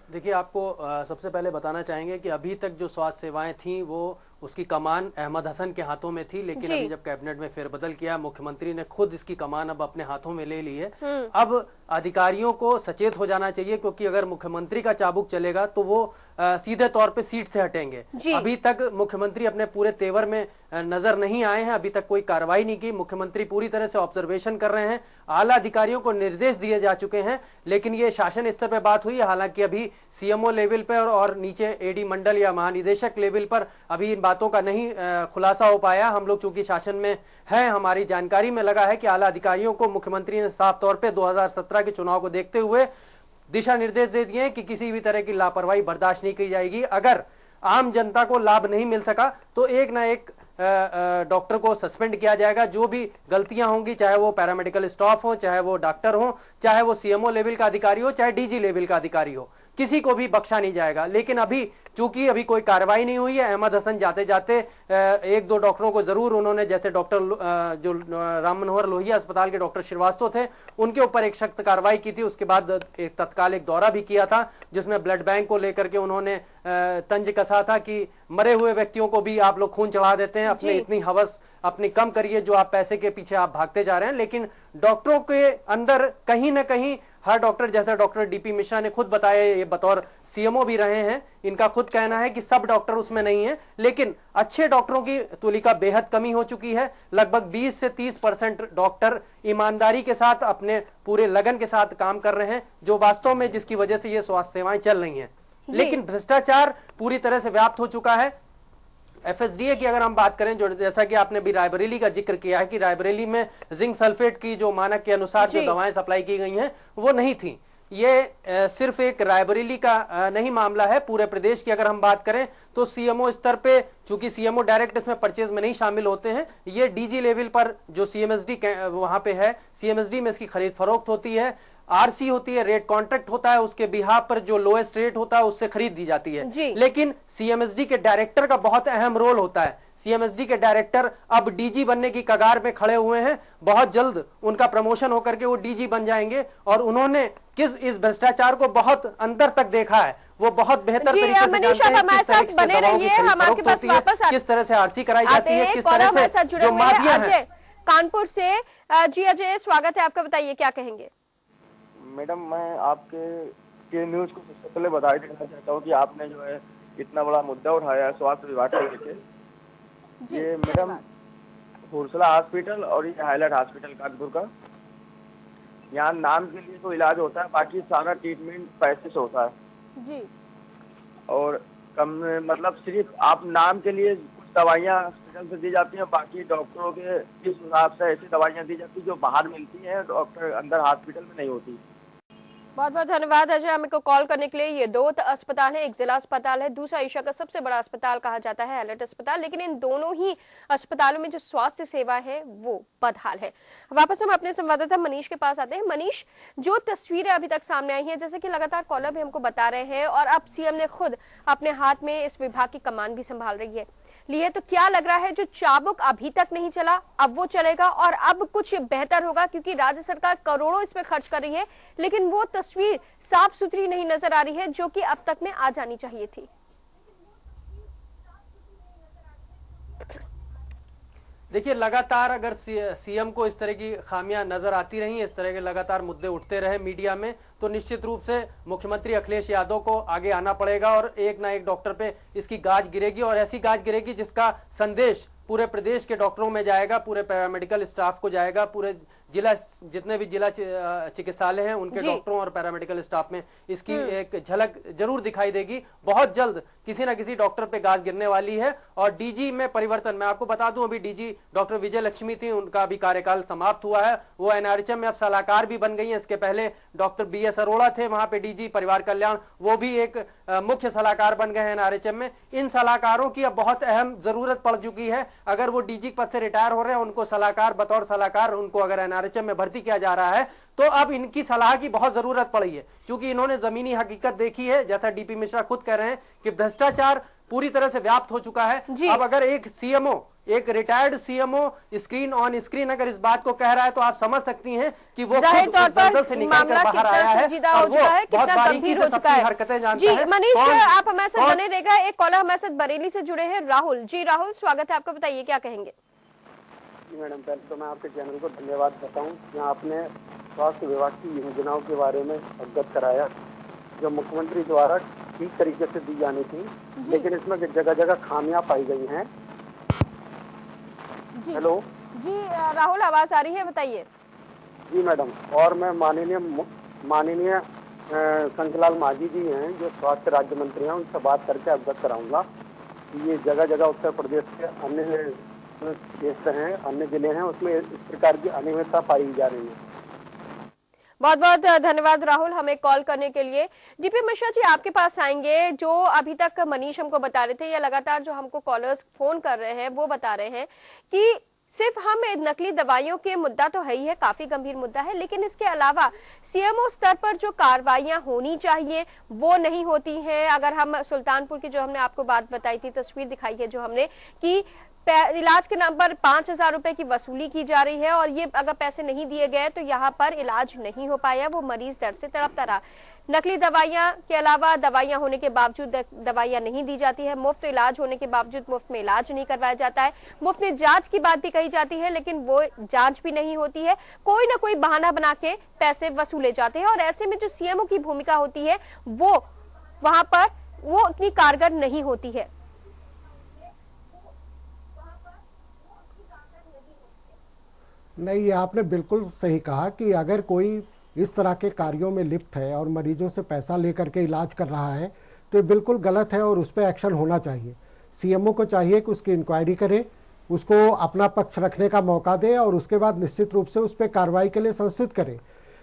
देखिए, आपको सबसे पहले बताना चाहेंगे कि अभी तक जो स्वास्थ्य सेवाएं थीं वो उसकी कमान अहमद हसन के हाथों में थी, लेकिन अभी जब कैबिनेट में फेरबदल किया, मुख्यमंत्री ने खुद इसकी कमान अब अपने हाथों में ले ली है। अब अधिकारियों को सचेत हो जाना चाहिए, क्योंकि अगर मुख्यमंत्री का चाबुक चलेगा तो वो सीधे तौर पे सीट से हटेंगे। अभी तक मुख्यमंत्री अपने पूरे तेवर में नजर नहीं आए हैं, अभी तक कोई कार्रवाई नहीं की। मुख्यमंत्री पूरी तरह से ऑब्जर्वेशन कर रहे हैं, आला अधिकारियों को निर्देश दिए जा चुके हैं, लेकिन ये शासन स्तर पर बात हुई है। हालांकि अभी सीएमओ लेवल पर और नीचे एडी मंडल या महानिदेशक लेवल पर अभी इन बातों का नहीं खुलासा हो पाया। हम लोग चूंकि शासन में है, हमारी जानकारी में लगा है कि आला अधिकारियों को मुख्यमंत्री ने साफ तौर पे 2017 के चुनाव को देखते हुए दिशा निर्देश दे दिए कि किसी भी तरह की लापरवाही बर्दाश्त नहीं की जाएगी। अगर आम जनता को लाभ नहीं मिल सका तो एक ना एक डॉक्टर को सस्पेंड किया जाएगा। जो भी गलतियां होंगी, चाहे वो पैरामेडिकल स्टाफ हो, चाहे वो डॉक्टर हो, चाहे वो सीएमओ लेवल का अधिकारी हो, चाहे डीजी लेवल का अधिकारी हो, किसी को भी बख्शा नहीं जाएगा। लेकिन अभी चूंकि अभी कोई कार्रवाई नहीं हुई है, अहमद हसन जाते जाते एक दो डॉक्टरों को जरूर उन्होंने, जैसे डॉक्टर जो राम मनोहर लोहिया अस्पताल के डॉक्टर श्रीवास्तव थे, उनके ऊपर एक सख्त कार्रवाई की थी। उसके बाद एक तत्काल एक दौरा भी किया था, जिसमें ब्लड बैंक को लेकर के उन्होंने तंज कसा था कि मरे हुए व्यक्तियों को भी आप लोग खून चढ़ा देते हैं, अपने इतनी हवस अपनी कम करिए, जो आप पैसे के पीछे आप भागते जा रहे हैं। लेकिन डॉक्टरों के अंदर कहीं ना कहीं हर डॉक्टर, जैसा डॉक्टर डीपी मिश्रा ने खुद बताया, ये बतौर सीएमओ भी रहे हैं, इनका खुद कहना है कि सब डॉक्टर उसमें नहीं है, लेकिन अच्छे डॉक्टरों की तुलिका बेहद कमी हो चुकी है। लगभग 20 से 30% डॉक्टर ईमानदारी के साथ अपने पूरे लगन के साथ काम कर रहे हैं, जो वास्तव में जिसकी वजह से ये स्वास्थ्य सेवाएं चल रही हैं। लेकिन भ्रष्टाचार पूरी तरह से व्याप्त हो चुका है। एफएसडीए की अगर हम बात करें, जो जैसा कि आपने भी रायबरेली का जिक्र किया है कि रायबरेली में जिंक सल्फेट की जो मानक के अनुसार जो दवाएं सप्लाई की गई हैं वो नहीं थी। ये सिर्फ एक रायबरेली का नहीं मामला है, पूरे प्रदेश की अगर हम बात करें तो सीएमओ स्तर पे, चूंकि सीएमओ डायरेक्ट इसमें परचेज में नहीं शामिल होते हैं, ये डीजी लेवल पर जो सीएमएसडी वहां पे है, सीएमएसडी में इसकी खरीद फरोख्त होती है, आरसी होती है, रेट कॉन्ट्रैक्ट होता है, उसके बिहाफ पर जो लोएस्ट रेट होता है उससे खरीद दी जाती है। लेकिन सीएमएसडी के डायरेक्टर का बहुत अहम रोल होता है। सीएमएसडी के डायरेक्टर अब डीजी बनने की कगार में खड़े हुए हैं, बहुत जल्द उनका प्रमोशन होकर के वो डीजी बन जाएंगे, और उन्होंने इस भ्रष्टाचार को बहुत अंदर तक देखा है, वो बहुत बेहतर तरीके से जानते हैं किस तरह से दवाओं की खरीद फरोख्त होती है, किस तरह से आरसी कराई जाती है, किस तरह से जो माफिया है। कानपुर से जी अजय, स्वागत है आपका, बताइए क्या कहेंगे। मैडम, मैं आपके न्यूज को सबसे पहले बधाई देना चाहता हूँ कि आपने जो है इतना बड़ा मुद्दा उठाया है स्वास्थ्य विभाग को लेकर। ये मैडम हुरसला हॉस्पिटल और ये हाईलाइट हॉस्पिटल कानपुर का, यहाँ नाम के लिए तो इलाज होता है, बाकी सारा ट्रीटमेंट पैसे से होता है जी। और कम मतलब सिर्फ आप नाम के लिए कुछ दवाइयाँ हॉस्पिटल से दी जाती हैं, बाकी डॉक्टरों के इस हिसाब से ऐसी दवाइयाँ दी जाती है जो बाहर मिलती हैं, डॉक्टर अंदर हॉस्पिटल में नहीं होती। बहुत बहुत धन्यवाद अजय हमें को कॉल करने के लिए। ये दो अस्पताल है, एक जिला अस्पताल है, दूसरा एशिया का सबसे बड़ा अस्पताल कहा जाता है हाईलाइट अस्पताल, लेकिन इन दोनों ही अस्पतालों में जो स्वास्थ्य सेवा है वो बदहाल है। वापस हम अपने संवाददाता मनीष के पास आते हैं। मनीष, जो तस्वीरें अभी तक सामने आई हैं, जैसे कि लगातार कॉलर भी हमको बता रहे हैं, और अब सीएम ने खुद अपने हाथ में इस विभाग की कमान भी संभाल रही है लिए, तो क्या लग रहा है जो चाबुक अभी तक नहीं चला अब वो चलेगा और अब कुछ बेहतर होगा, क्योंकि राज्य सरकार करोड़ों इसमें खर्च कर रही है, लेकिन वो तस्वीर साफ सुथरी नहीं नजर आ रही है जो कि अब तक में आ जानी चाहिए थी। देखिए, लगातार अगर सीएम को इस तरह की खामियां नजर आती रही, इस तरह के लगातार मुद्दे उठते रहे मीडिया में, तो निश्चित रूप से मुख्यमंत्री अखिलेश यादव को आगे आना पड़ेगा और एक ना एक डॉक्टर पे इसकी गाज गिरेगी, और ऐसी गाज गिरेगी जिसका संदेश पूरे प्रदेश के डॉक्टरों में जाएगा, पूरे पैरामेडिकल स्टाफ को जाएगा, पूरे जिला, जितने भी जिला चिकित्सालय हैं उनके डॉक्टरों और पैरामेडिकल स्टाफ में इसकी एक झलक जरूर दिखाई देगी। बहुत जल्द किसी ना किसी डॉक्टर पे गाज गिरने वाली है। और डीजी में परिवर्तन, मैं आपको बता दूं, अभी डीजी डॉक्टर विजय लक्ष्मी थी, उनका अभी कार्यकाल समाप्त हुआ है, वो एनआरएचएम में अब सलाहकार भी बन गई है। इसके पहले डॉक्टर बीएस अरोड़ा थे वहां पे डीजी परिवार कल्याण, वो भी एक मुख्य सलाहकार बन गए हैं एनआरएचएम में। इन सलाहकारों की अब बहुत अहम जरूरत पड़ चुकी है। अगर वो डीजी पद से रिटायर हो रहे हैं, उनको सलाहकार, बतौर सलाहकार उनको अगर एनआरएचएम में भर्ती किया जा रहा है, तो अब इनकी सलाह की बहुत जरूरत पड़ी है, क्योंकि इन्होंने जमीनी हकीकत देखी है। जैसा डीपी मिश्रा खुद कह रहे हैं कि भ्रष्टाचार पूरी तरह से व्याप्त हो चुका है। अब अगर एक सीएमओ, एक retired CMO screen on screen अगर इस बात को कह रहा है, तो आप समझ सकती हैं कि वो खुद दलदल से निकलकर बाहर आया है और वो बहुत बारीकी से सबकी हरकतें जानता है। मनीष, आप हमारे साथ बने रहेगा। एक कॉलर हमारे साथ बरेली से जुड़े हैं, राहुल जी। राहुल, स्वागत है आपका, बताइए क्या कहेंगे। जी मैडम, पहले तो मैं आपके चैनल को धन्यवाद करता हूँ कि आपने स्वास्थ्य विभाग की योजनाओं के बारे में अवगत कराया, जो मुख्यमंत्री द्वारा ठीक तरीके से दी जानी थी, लेकिन इसमें जगह जगह खामियां पाई गई हैं। हेलो जी राहुल, आवाज आ रही है, बताइए। जी मैडम, और मैं माननीय शंकरलाल मांझी जी हैं जो स्वास्थ्य राज्य मंत्री हैं, उनसे बात करके अवगत कराऊंगा कि ये जगह जगह उत्तर प्रदेश के अन्य क्षेत्र हैं, अन्य जिले हैं, उसमें इस प्रकार की अनियमितता पाई जा रही है। बहुत बहुत धन्यवाद राहुल हमें कॉल करने के लिए। डीपी मिश्रा जी आपके पास आएंगे। जो अभी तक मनीष हमको बता रहे थे या लगातार जो हमको कॉलर्स फोन कर रहे हैं वो बता रहे हैं कि सिर्फ हम नकली दवाइयों के मुद्दा तो है ही है, काफी गंभीर मुद्दा है, लेकिन इसके अलावा सीएमओ स्तर पर जो कार्रवाइयां होनी चाहिए वो नहीं होती हैं। अगर हम सुल्तानपुर की जो हमने आपको बात बताई थी, तस्वीर दिखाई है जो हमने कि इलाज के नाम पर 5,000 रुपए की वसूली की जा रही है और ये अगर पैसे नहीं दिए गए तो यहाँ पर इलाज नहीं हो पाया, वो मरीज दर्द से तड़पता रहा। नकली दवाइयां के अलावा दवाइयां होने के बावजूद दवाइयां नहीं दी जाती है, मुफ्त इलाज होने के बावजूद मुफ्त में इलाज नहीं करवाया जाता है, मुफ्त में जांच की बात भी कही जाती है लेकिन वो जांच भी नहीं होती है, कोई ना कोई बहाना बना के पैसे वसूले जाते हैं और ऐसे में जो सीएमओ की भूमिका होती है वो वहां पर वो उतनी कारगर नहीं होती है। नहीं, ये आपने बिल्कुल सही कहा कि अगर कोई इस तरह के कार्यों में लिप्त है और मरीजों से पैसा लेकर के इलाज कर रहा है तो ये बिल्कुल गलत है और उस पर एक्शन होना चाहिए। सीएमओ को चाहिए कि उसकी इंक्वायरी करे, उसको अपना पक्ष रखने का मौका दे और उसके बाद निश्चित रूप से उस पर कार्रवाई के लिए संस्तुत करे।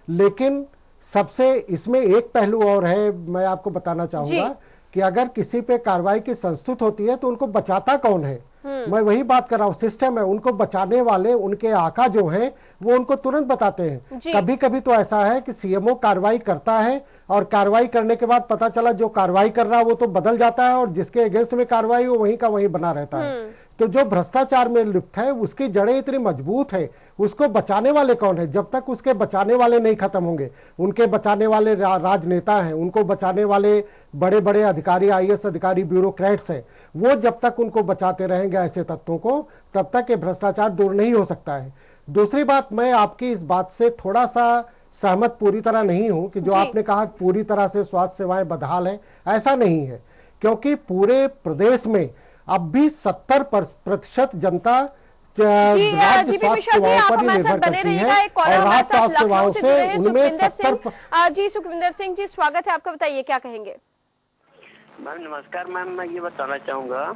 लेकिन सबसे इसमें एक पहलू और है, मैं आपको बताना चाहूंगा कि अगर किसी पे कार्रवाई की संस्तुत होती है तो उनको बचाता कौन है? मैं वही बात कर रहा हूँ, सिस्टम है, उनको बचाने वाले उनके आका जो हैं वो उनको तुरंत बताते हैं। कभी कभी तो ऐसा है कि सीएमओ कार्रवाई करता है और कार्रवाई करने के बाद पता चला जो कार्रवाई कर रहा है वो तो बदल जाता है और जिसके अगेंस्ट में कार्रवाई हो वहीं का वहीं बना रहता है। तो जो भ्रष्टाचार में लिप्त है उसकी जड़ें इतनी मजबूत है, उसको बचाने वाले कौन है? जब तक उसके बचाने वाले नहीं खत्म होंगे, उनके बचाने वाले राजनेता हैं, उनको बचाने वाले बड़े बड़े अधिकारी, आईएएस अधिकारी, ब्यूरोक्रेट्स हैं, वो जब तक उनको बचाते रहेंगे ऐसे तत्वों को, तब तक ये भ्रष्टाचार दूर नहीं हो सकता है। दूसरी बात, मैं आपकी इस बात से थोड़ा सा सहमत पूरी तरह नहीं हूं कि जो आपने कहा पूरी तरह से स्वास्थ्य सेवाएं बदहाल हैं, ऐसा नहीं है, क्योंकि पूरे प्रदेश में अब भी 70% जनता राज्य स्वास्थ्य सेवाओं पर ही निर्भर करती है और राज्य स्वास्थ्य सेवाओं से उनमें 70। जी सुखविंदर सिंह जी स्वागत है आपका, बताइए क्या कहेंगे। मैम नमस्कार। मैम मैं ये बताना चाहूँगा,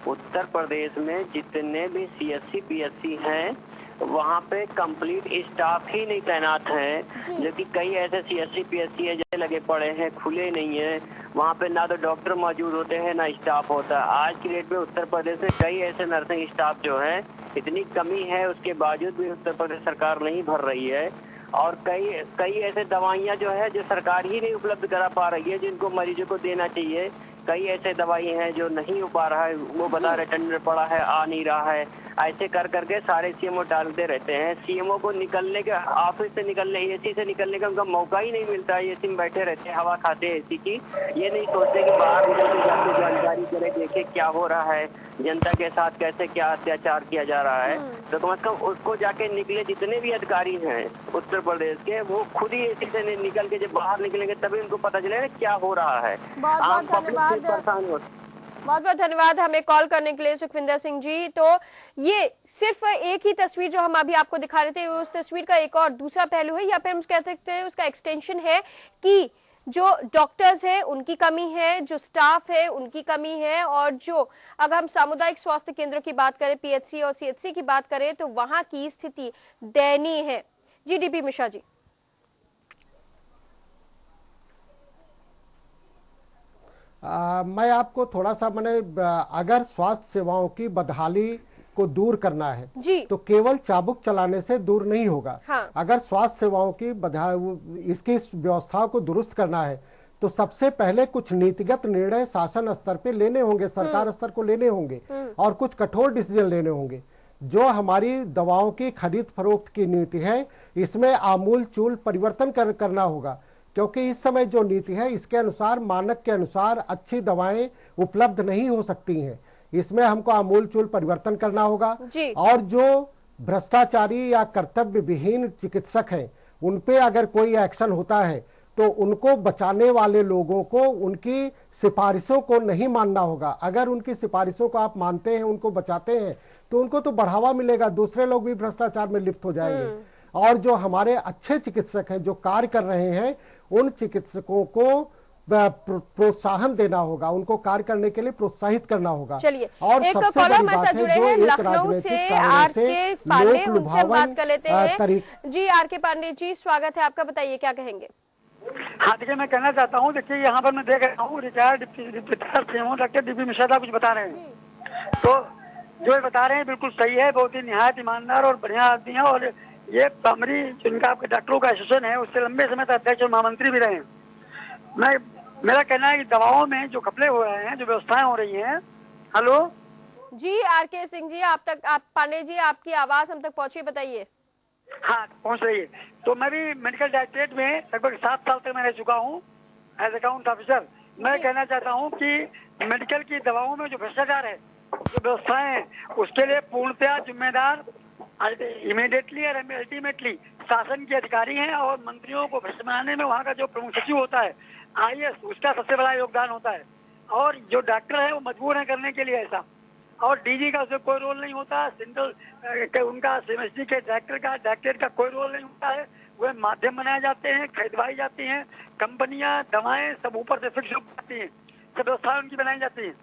उत्तर प्रदेश में जितने भी सीएससी पीएससी हैं वहाँ पे कंप्लीट स्टाफ ही नहीं तैनात है, जबकि कई ऐसे सीएससी पीएससी है जैसे लगे पड़े हैं, खुले नहीं है, वहाँ पे ना तो डॉक्टर मौजूद होते हैं ना स्टाफ होता है। आज की डेट में उत्तर प्रदेश में कई ऐसे नर्सिंग स्टाफ जो है इतनी कमी है, उसके बावजूद भी उत्तर प्रदेश सरकार नहीं भर रही है और कई ऐसे दवाइयाँ जो है जो सरकार ही नहीं उपलब्ध करा पा रही है जिनको मरीजों को देना चाहिए। कई ऐसे दवाई हैं जो नहीं हो पा रहा है, वो बता रहे टेंडर पड़ा है, आ नहीं रहा है, ऐसे कर करके सारे सीएमओ टालते रहते हैं। सीएमओ को निकलने के, ऑफिस से निकलने, एसी से निकलने का उनका मौका ही नहीं मिलता है। एसी में बैठे रहते हैं, हवा खाते हैं एसी की, ये नहीं सोचते कि बाहर निकल के जाके जानकारी करें, देखे क्या हो रहा है, जनता के साथ कैसे क्या अत्याचार किया जा रहा है। तो कम से कम उसको जाके निकले जितने भी अधिकारी हैं उत्तर प्रदेश के, वो खुद ही एसी से निकल के जब बाहर निकलेंगे तभी उनको पता चलेगा क्या हो रहा है। आम पब्लिक से परेशान हो। बहुत बहुत धन्यवाद हमें कॉल करने के लिए सुखविंदर सिंह जी। तो ये सिर्फ एक ही तस्वीर जो हम अभी आपको दिखा रहे थे, उस तस्वीर का एक और दूसरा पहलू है या फिर हम कह सकते हैं उसका एक्सटेंशन है कि जो डॉक्टर्स है उनकी कमी है, जो स्टाफ है उनकी कमी है और जो अगर हम सामुदायिक स्वास्थ्य केंद्रों की बात करें, पीएचसी और सीएचसी की बात करें तो वहां की स्थिति दयनीय है। जी डीपी मिश्रा जी। मैं आपको थोड़ा सा अगर स्वास्थ्य सेवाओं की बदहाली को दूर करना है तो केवल चाबुक चलाने से दूर नहीं होगा। अगर स्वास्थ्य सेवाओं की इसकी व्यवस्थाओं को दुरुस्त करना है तो सबसे पहले कुछ नीतिगत निर्णय शासन स्तर पे लेने होंगे, सरकार स्तर को लेने होंगे और कुछ कठोर डिसीजन लेने होंगे। जो हमारी दवाओं की खरीद फरोख्त की नीति है इसमें आमूल चूल परिवर्तन करना होगा, क्योंकि इस समय जो नीति है इसके अनुसार, मानक के अनुसार अच्छी दवाएं उपलब्ध नहीं हो सकती हैं। इसमें हमको आमूल चूल परिवर्तन करना होगा और जो भ्रष्टाचारी या कर्तव्य विहीन चिकित्सक हैं उन पे अगर कोई एक्शन होता है तो उनको बचाने वाले लोगों को उनकी सिफारिशों को नहीं मानना होगा। अगर उनकी सिफारिशों को आप मानते हैं, उनको बचाते हैं तो उनको तो बढ़ावा मिलेगा, दूसरे लोग भी भ्रष्टाचार में लिप्त हो जाएंगे। और जो हमारे अच्छे चिकित्सक हैं जो कार्य कर रहे हैं उन चिकित्सकों को प्रोत्साहन देना होगा, उनको कार्य करने के लिए प्रोत्साहित करना होगा। चलिए, और एक सबसे कॉलर बड़ी बात है जो एक राजनीतिक कारणों से लोक लुभावन जी आर के पांडे जी, स्वागत है आपका, बताइए क्या कहेंगे। हाँ देखिए, मैं कहना चाहता हूँ, देखिए यहाँ पर मैं देख रहा हूँ retired CMO doctor DP Mishra साहब कुछ बता रहे हैं, तो जो ये बता रहे हैं बिल्कुल सही है, बहुत ही निहायत ईमानदार और बढ़िया आदमी है। और ये प्राइमरी जिनका आपके डॉक्टरों का एसोसिएशन है उससे लंबे समय तक अध्यक्ष और महामंत्री भी रहे हैं। मेरा कहना है कि दवाओं में जो घपले हो रहे हैं, जो व्यवस्थाएं हो रही हैं। हेलो जी आर के सिंह जी, आप पांडे जी, आपकी आवाज हम तक पहुंची, बताइए। हाँ पहुंच रही है। तो मैं भी मेडिकल डायरेक्टरेट में लगभग 7 साल तक मैं रह चुका हूँ एज अकाउंट ऑफिसर। मैं कहना चाहता हूँ कि मेडिकल की दवाओं में जो भ्रष्टाचार है, जो व्यवस्थाएं हैं, उसके लिए पूर्णतया जिम्मेदार इमीडिएटली और अल्टीमेटली शासन के अधिकारी हैं। और मंत्रियों को भ्रष्ट बनाने में वहाँ का जो प्रमुख सचिव होता है IAS, उसका सबसे बड़ा योगदान होता है। और जो डॉक्टर है वो मजबूर है करने के लिए ऐसा। और DG का उसमें कोई रोल नहीं होता, सेंट्रल उनका CMSD के डायरेक्टर का कोई रोल नहीं होता है। वह माध्यम बनाए जाते हैं, खरीदवाई जाती हैं, कंपनियां, दवाएं सब ऊपर से फिक्स हो जाती हैं, सब व्यवस्था उनकी बनाई जाती है।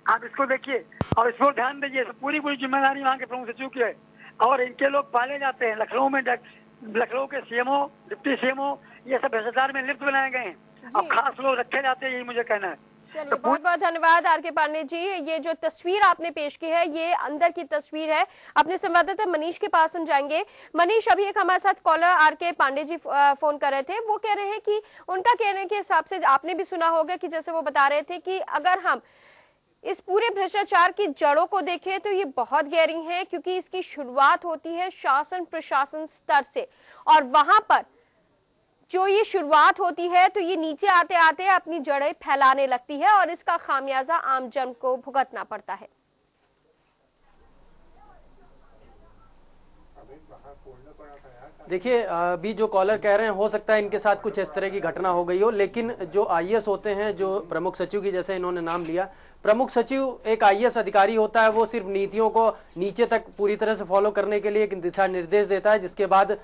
आप इसको देखिए और इस पर ध्यान दीजिए, पूरी जिम्मेदारी वहाँ के प्रमुख सचिव की है। और इनके लोग पाले जाते हैं लखनऊ में, लखनऊ के CMO, डिप्टी CMO, ये सब भ्रष्टाचार में लिप्त बनाए गए हैं। अब खास लोग रखे जाते हैं, यही मुझे कहना है। चलिए, बहुत बहुत धन्यवाद आर के पांडे जी। ये जो तस्वीर आपने पेश की है, ये अंदर की तस्वीर है। अपने संवाददाता मनीष के पास हम जाएंगे। मनीष, अभी एक हमारे साथ कॉलर आर के पांडे जी फोन कर रहे थे। वो कह रहे हैं कि उनका कहने के हिसाब से, आपने भी सुना होगा कि जैसे वो बता रहे थे कि अगर हम इस पूरे भ्रष्टाचार की जड़ों को देखें तो ये बहुत गहरी है, क्योंकि इसकी शुरुआत होती है शासन प्रशासन स्तर से, और वहां पर जो ये शुरुआत होती है तो ये नीचे आते आते अपनी जड़ें फैलाने लगती है और इसका खामियाजा आम जन को भुगतना पड़ता है। देखिए, अभी जो कॉलर कह रहे हैं, हो सकता है इनके साथ कुछ इस तरह की घटना हो गई हो, लेकिन जो IAS होते हैं, जो प्रमुख सचिव की जैसे इन्होंने नाम लिया, प्रमुख सचिव एक IAS अधिकारी होता है। वो सिर्फ नीतियों को नीचे तक पूरी तरह से फॉलो करने के लिए एक दिशा निर्देश देता है, जिसके बाद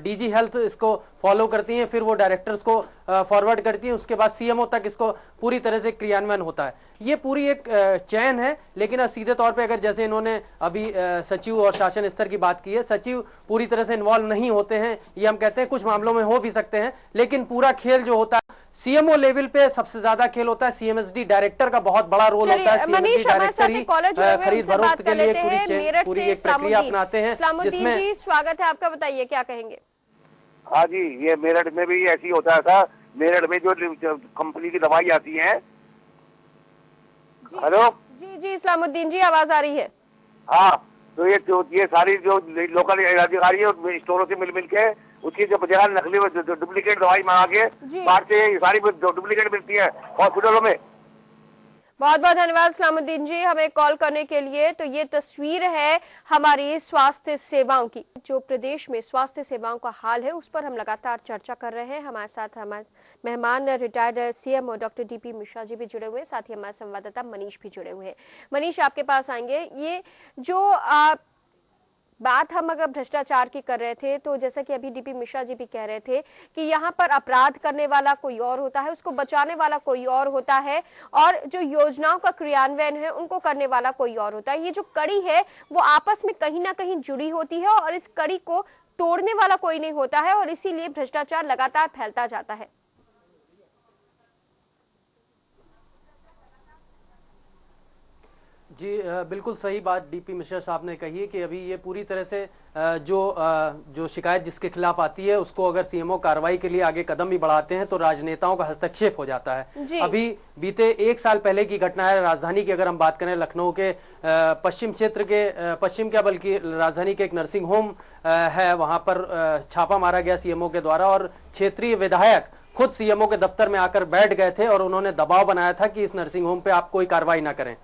DG हेल्थ इसको फॉलो करती है, फिर वो डायरेक्टर्स को फॉरवर्ड करती है, उसके बाद CMO तक इसको पूरी तरह से क्रियान्वयन होता है। ये पूरी एक चैन है। लेकिन सीधे तौर पे अगर जैसे इन्होंने अभी सचिव और शासन स्तर की बात की है, सचिव पूरी तरह से इन्वॉल्व नहीं होते हैं, ये हम कहते हैं। कुछ मामलों में हो भी सकते हैं, लेकिन पूरा खेल जो होता है CMO लेवल पे सबसे ज्यादा खेल होता है। CMSD डायरेक्टर का बहुत बड़ा रोल होता है। CMSD डायरेक्टर ही खरीद फरोख्त के लिए पूरी एक प्रक्रिया अपनाते हैं, जिसमें स्वागत है आपका, बताइए क्या कहेंगे। हाँ जी, ये मेरठ में भी ऐसी होता था। मेरठ में जो कंपनी की दवाई आती है। हेलो जी इस्लामुद्दीन जी, आवाज आ रही है। हाँ, तो ये सारी जो लोकल अधिकारी है स्टोरों से मिल के उसकी जो बजाय नकली डुप्लीकेट दवाई मंगा के बाहर से सारी डुप्लीकेट मिलती है हॉस्पिटलों में। बहुत बहुत धन्यवाद इस्लामुद्दीन जी हमें कॉल करने के लिए। तो ये तस्वीर है हमारी स्वास्थ्य सेवाओं की, जो प्रदेश में स्वास्थ्य सेवाओं का हाल है उस पर हम लगातार चर्चा कर रहे हैं। हमारे साथ हमारे मेहमान retired CMO doctor DP Mishra ji भी जुड़े हुए हैं, साथ ही हमारे संवाददाता मनीष भी जुड़े हुए हैं। मनीष, आपके पास आएंगे। ये जो बात हम अगर भ्रष्टाचार की कर रहे थे, तो जैसा कि अभी DP मिश्रा जी भी कह रहे थे कि यहाँ पर अपराध करने वाला कोई और होता है, उसको बचाने वाला कोई और होता है, और जो योजनाओं का क्रियान्वयन है उनको करने वाला कोई और होता है। ये जो कड़ी है वो आपस में कहीं ना कहीं जुड़ी होती है और इस कड़ी को तोड़ने वाला कोई नहीं होता है, और इसीलिए भ्रष्टाचार लगातार फैलता जाता है। जी बिल्कुल सही बात DP मिश्रा साहब ने कही है कि अभी ये पूरी तरह से जो शिकायत जिसके खिलाफ आती है उसको अगर CMO कार्रवाई के लिए आगे कदम भी बढ़ाते हैं तो राजनेताओं का हस्तक्षेप हो जाता है। अभी बीते 1 साल पहले की घटना है। राजधानी की अगर हम बात करें, लखनऊ के पश्चिम क्षेत्र के, पश्चिम क्या बल्कि राजधानी के एक नर्सिंग होम है, वहां पर छापा मारा गया CMO के द्वारा, और क्षेत्रीय विधायक खुद CMO के दफ्तर में आकर बैठ गए थे और उन्होंने दबाव बनाया था कि इस नर्सिंग होम पे आप कोई कार्रवाई ना करें।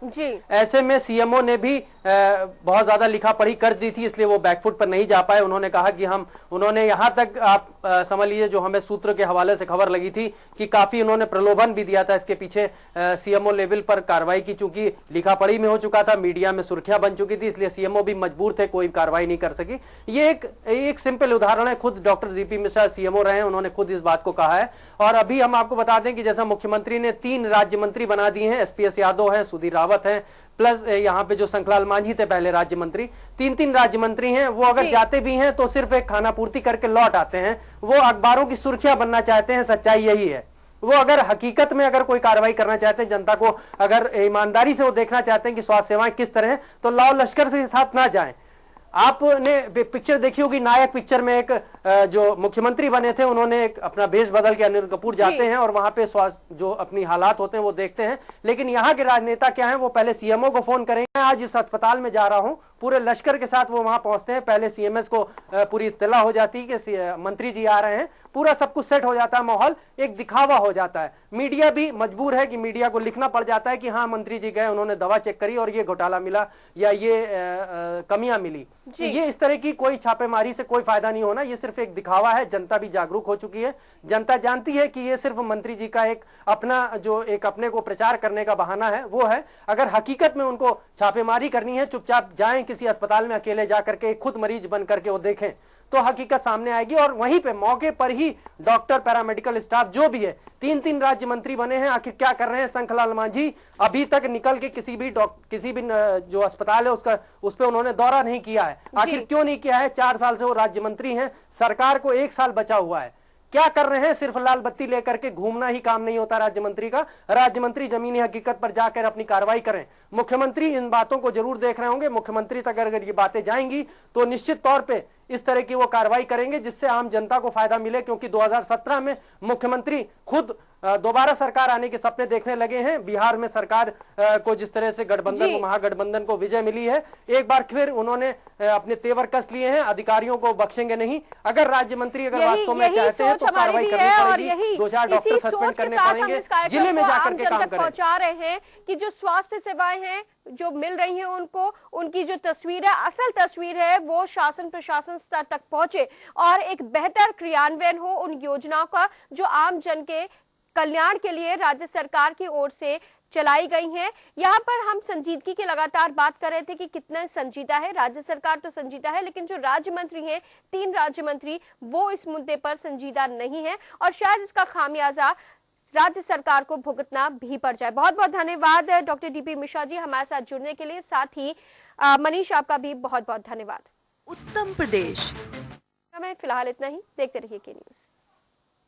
ऐसे में CMO ने भी बहुत ज्यादा लिखा पढ़ी कर दी थी, इसलिए वो बैकफुट पर नहीं जा पाए। उन्होंने कहा कि उन्होंने यहां तक आप समझ लीजिए, जो हमें सूत्र के हवाले से खबर लगी थी कि काफी उन्होंने प्रलोभन भी दिया था इसके पीछे CMO लेवल पर कार्रवाई की। चूंकि लिखा पढ़ी में हो चुका था, मीडिया में सुर्खियां बन चुकी थी, इसलिए CMO भी मजबूर थे, कोई कार्रवाई नहीं कर सकी। ये एक सिंपल उदाहरण है। खुद डॉक्टर DP मिश्रा CMO रहे हैं, उन्होंने खुद इस बात को कहा है और अभी हम आपको बता दें कि जैसा मुख्यमंत्री ने 3 राज्य मंत्री बना दिए हैं, SPS यादव हैं, सुधीर रावत हैं, प्लस यहाँ पे जो शंखलाल मांझी थे पहले राज्य मंत्री, 3 राज्य मंत्री हैं। वो अगर जाते भी हैं तो सिर्फ एक खाना पूर्ति करके लौट आते हैं। वो अखबारों की सुर्खियां बनना चाहते हैं, सच्चाई यही है। वो अगर हकीकत में अगर कोई कार्रवाई करना चाहते हैं, जनता को अगर ईमानदारी से वो देखना चाहते हैं कि स्वास्थ्य सेवाएं किस तरह हैं, तो लाओ लश्कर के साथ ना जाएं। आपने पिक्चर देखी होगी, नायक पिक्चर में एक जो मुख्यमंत्री बने थे, उन्होंने एक अपना भेष बदल के अनिल कपूर जाते हैं और वहां पे स्वास्थ्य जो अपनी हालात होते हैं वो देखते हैं। लेकिन यहाँ के राजनेता क्या है, वो पहले CMO को फोन करेंगे, आज इस अस्पताल में जा रहा हूं, पूरे लश्कर के साथ वो वहां पहुंचते हैं। पहले CMS को पूरी इत्तला हो जाती है कि मंत्री जी आ रहे हैं, पूरा सब कुछ सेट हो जाता है, माहौल एक दिखावा हो जाता है। मीडिया भी मजबूर है कि मीडिया को लिखना पड़ जाता है कि हाँ मंत्री जी गए, उन्होंने दवा चेक करी और ये घोटाला मिला या ये कमियां मिली। ये इस तरह की कोई छापेमारी से कोई फायदा नहीं होना, ये सिर्फ एक दिखावा है। जनता भी जागरूक हो चुकी है, जनता जानती है कि ये सिर्फ मंत्री जी का एक अपना जो एक अपने को प्रचार करने का बहाना है वो है। अगर हकीकत में उनको छापेमारी करनी है, चुपचाप जाएं किसी अस्पताल में अकेले जाकर के, खुद मरीज बन करके वो देखें, तो हकीकत सामने आएगी। और वहीं पे मौके पर ही डॉक्टर, पैरामेडिकल स्टाफ जो भी है, 3 राज्य मंत्री बने हैं, आखिर क्या कर रहे हैं? शंखलाल मांझी अभी तक निकल के किसी भी जो अस्पताल है उस पे उन्होंने दौरा नहीं किया है। आखिर क्यों नहीं किया है? 4 साल से वो राज्य मंत्री हैं, सरकार को 1 साल बचा हुआ है। क्या कर रहे हैं? सिर्फ लाल बत्ती लेकर के घूमना ही काम नहीं होता राज्य मंत्री का। राज्य मंत्री जमीनी हकीकत पर जाकर अपनी कार्रवाई करें। मुख्यमंत्री इन बातों को जरूर देख रहे होंगे, मुख्यमंत्री तक अगर ये बातें जाएंगी तो निश्चित तौर पे इस तरह की वो कार्रवाई करेंगे जिससे आम जनता को फायदा मिले। क्योंकि 2017 में मुख्यमंत्री खुद दोबारा सरकार आने के सपने देखने लगे हैं। बिहार में सरकार को जिस तरह से गठबंधन को, महागठबंधन को विजय मिली है, एक बार फिर उन्होंने अपने तेवर कस लिए हैं, अधिकारियों को बख्शेंगे नहीं। अगर राज्य मंत्री अगर वास्तव में चाहते हैं तो कार्रवाई करनी पड़ेगी, 2-4 डॉक्टर सस्पेंड करने पड़ेंगे, जिले में जाकर के काम करें। पहुंचा रहे हैं कि जो स्वास्थ्य सेवाएं हैं जो मिल रही हैं उनको, उनकी जो तस्वीर है, असल तस्वीर है, वो शासन प्रशासन स्तर तक पहुंचे और एक बेहतर क्रियान्वयन हो उन योजनाओं का जो आम जन के कल्याण के लिए राज्य सरकार की ओर से चलाई गई हैं। यहाँ पर हम संजीदगी की लगातार बात कर रहे थे कि कितना संजीदा है राज्य सरकार, तो संजीदा है, लेकिन जो राज्य मंत्री हैं, 3 राज्य मंत्री, वो इस मुद्दे पर संजीदा नहीं है और शायद इसका खामियाजा राज्य सरकार को भुगतना भी पड़ जाए। बहुत बहुत धन्यवाद डॉक्टर DP मिश्रा जी हमारे साथ जुड़ने के लिए, साथ ही मनीष आपका भी बहुत बहुत धन्यवाद। उत्तम प्रदेश फिलहाल इतना ही, देखते रहिए के न्यूज।